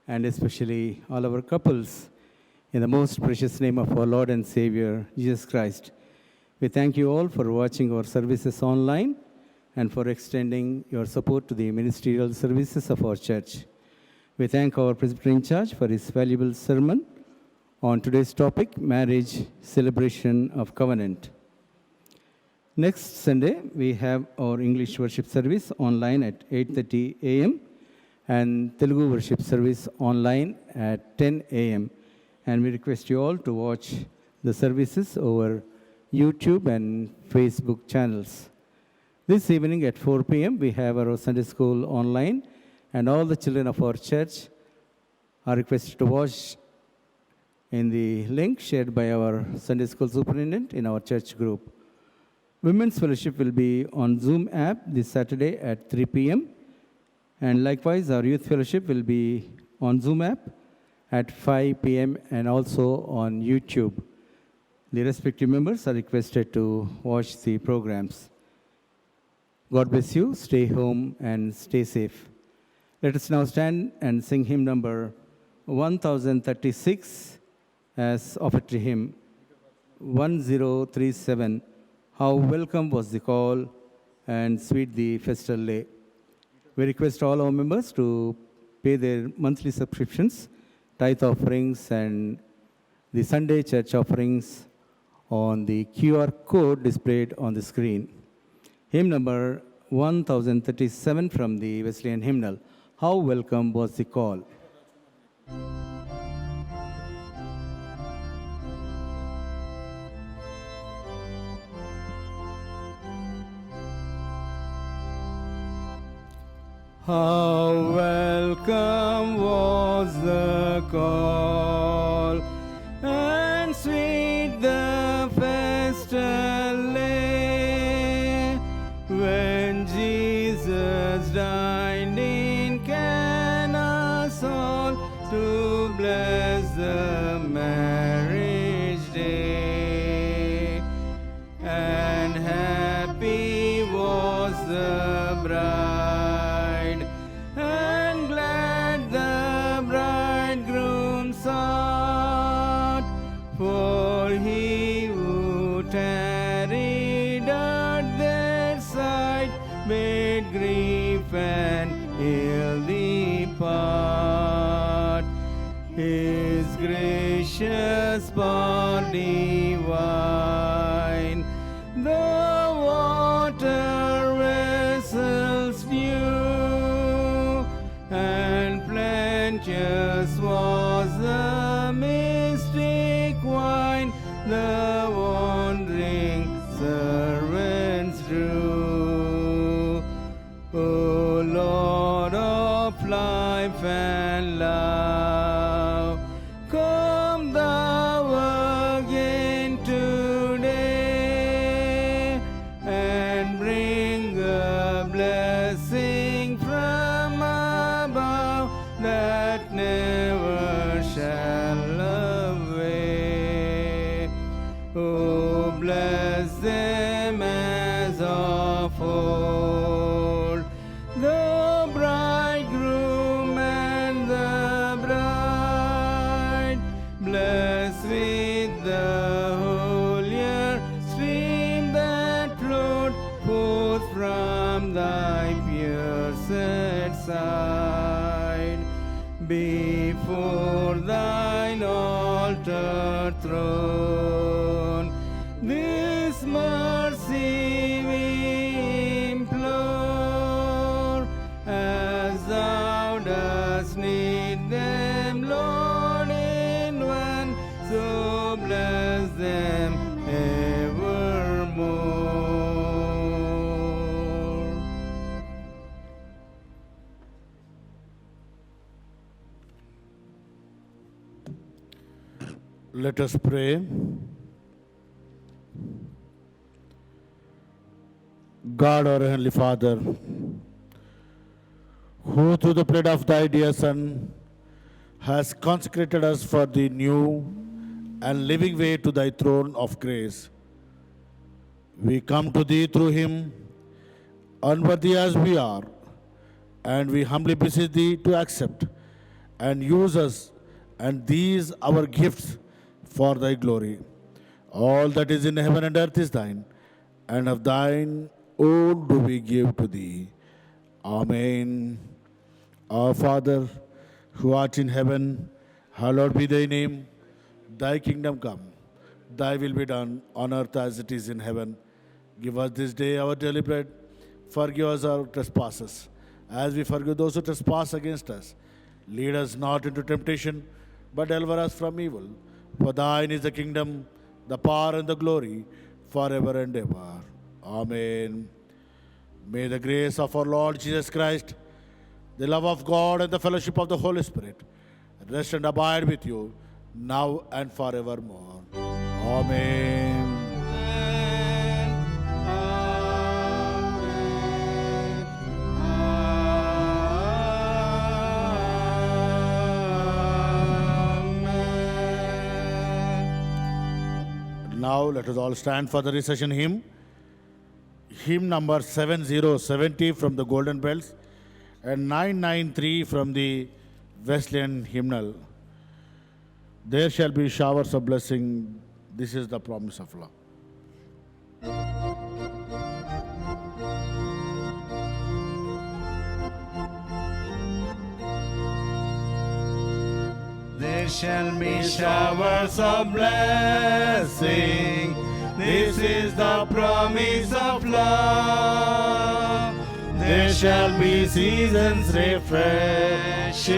and especially all our couples. In the most precious name of our Lord and Savior, Jesus Christ, we thank you all for watching our services online and for extending your support to the ministerial services of our church. We thank our Presbyter in charge for his valuable sermon on today's topic, Marriage Celebration of Covenant. Next Sunday, we have our English worship service online at 8:30 a.m. and Telugu worship service online at 10 a.m. And we request you all to watch the services over YouTube and Facebook channels. This evening at 4 p.m., we have our Sunday school online, and all the children of our church are requested to watch in the link shared by our Sunday school superintendent in our church group. Women's Fellowship will be on Zoom app this Saturday at 3 p.m. And likewise, our Youth Fellowship will be on Zoom app at 5 p.m. and also on YouTube. The respective members are requested to watch the programs. God bless you. Stay home and stay safe. Let us now stand and sing hymn number 1036 as offertory hymn 1037. How welcome was the call and sweet the festal lay. We request all our members to pay their monthly subscriptions, tithe offerings, and the Sunday church offerings on the QR code displayed on the screen. Hymn number 1037 from the Wesleyan hymnal. How welcome was the call. How welcome was the call, and sweet the festal lay, when Jesus dined in Cana's hall to bless the marriage day. And happy was the bride, and glad the bridegroom sought, for he who tarried at their side made grief and ill depart. His gracious body wine, the water vessels new, and plenteous was the mystic wine the wandering servants drew. O Lord of life and love, come thou again today, and bring a blessing from above that never shall away. Oh, bless them as of old, the bridegroom and the bride. Bless with the holier stream that flowed forth from thy pierced side. Before thine altar throne, this mercy we implore, as thou dost need them, Lord, in one, so bless them evermore. Let us pray. God, our Heavenly Father, who through the blood of thy dear Son has consecrated us for the new and living way to thy throne of grace, we come to thee through him, unworthy as we are, and we humbly beseech thee to accept and use us and these our gifts for thy glory. All that is in heaven and earth is thine, and of thine own do we give to thee. Amen. Our Father, who art in heaven, hallowed be thy name. Thy kingdom come, thy will be done on earth as it is in heaven. Give us this day our daily bread. Forgive us our trespasses, as we forgive those who trespass against us. Lead us not into temptation, but deliver us from evil. For thine is the kingdom, the power, and the glory, forever and ever. Amen. May the grace of our Lord Jesus Christ, the love of God, and the fellowship of the Holy Spirit rest and abide with you now and forevermore. Amen. now let us all stand for the recession hymn. Hymn number 7070 from the Golden Bells and 993 from the Wesleyan hymnal. There shall be showers of blessing. This is the promise of love. There shall be showers of blessing. This is the promise of love. There shall be seasons refreshing,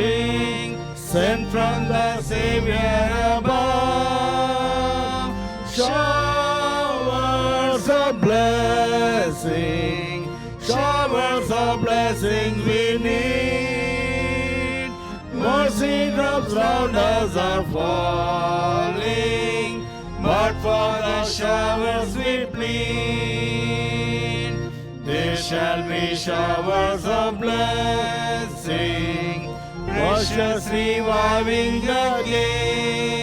sent from the Savior above. Showers of blessing, showers of blessings we need. Mercy drops round us are falling, but for the showers we plead. There shall be showers of blessing, precious reviving again.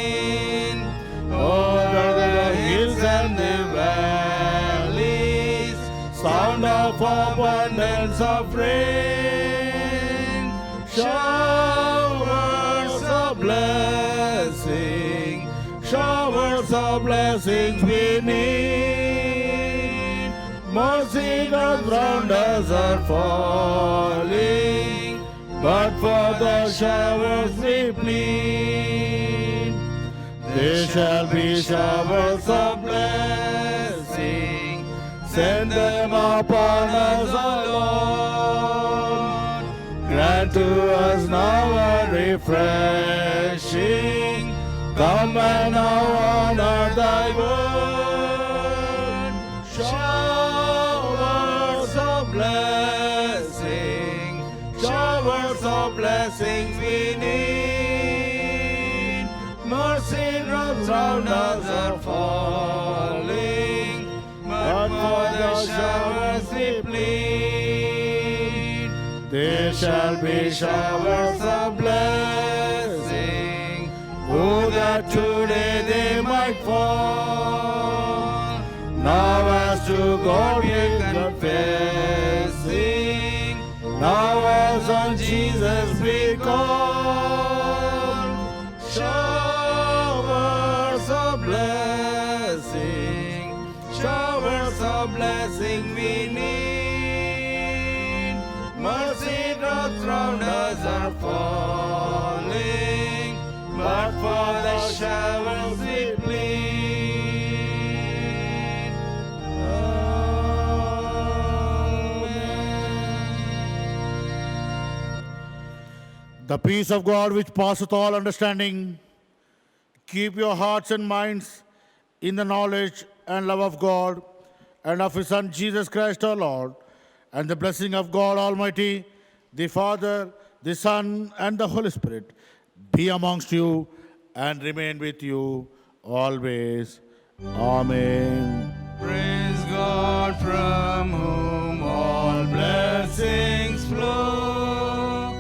Over the hills and the valleys, sound of abundance of rain. Showers of blessing, showers of blessings we need. Mercy drops round us are falling, but for the showers we plead. There shall be showers of blessing, send them upon us, O Lord. Grant to us now a refreshing, come and now honor thy word. Showers of blessing, showers of blessings we need. Mercy drops round us are falling, but for the showers we plead. There shall be showers of blessing, oh that today they might fall. Now as to God we confessing, now as on Jesus we call. Showers of blessing, showers of blessing we need. Mercy drops round us are falling, but for the showers we plead. The peace of God which passeth all understanding, keep your hearts and minds in the knowledge and love of God and of His Son Jesus Christ our Lord, and the blessing of God Almighty, the Father, the Son, and the Holy Spirit be amongst you and remain with you always. Amen. Praise God from whom all blessings flow.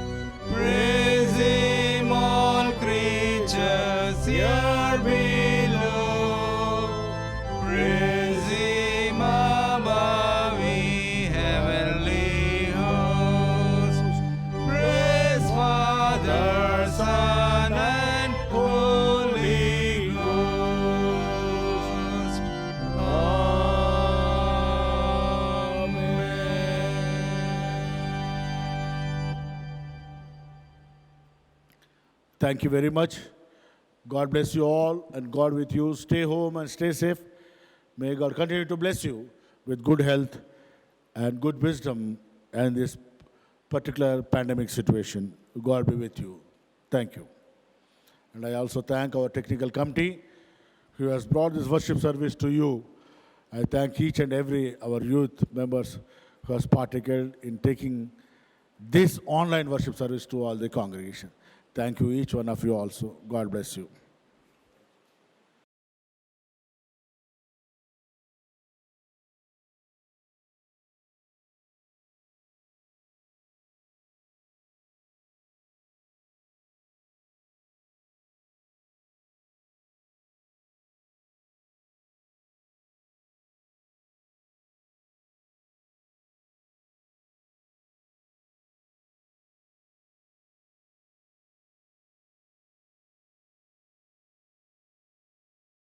Praise Him, all creatures here below. Praise Him above, ye heavenly hosts. Praise Father, Son, and Holy Ghost. Thank you very much. God bless you all and God with you. Stay home and stay safe. May God continue to bless you with good health and good wisdom in this particular pandemic situation. God be with you. Thank you. And I also thank our technical committee who has brought this worship service to you. I thank each and every our youth members who has partaken in taking this online worship service to all the congregation. Thank you, each one of you also. God bless you.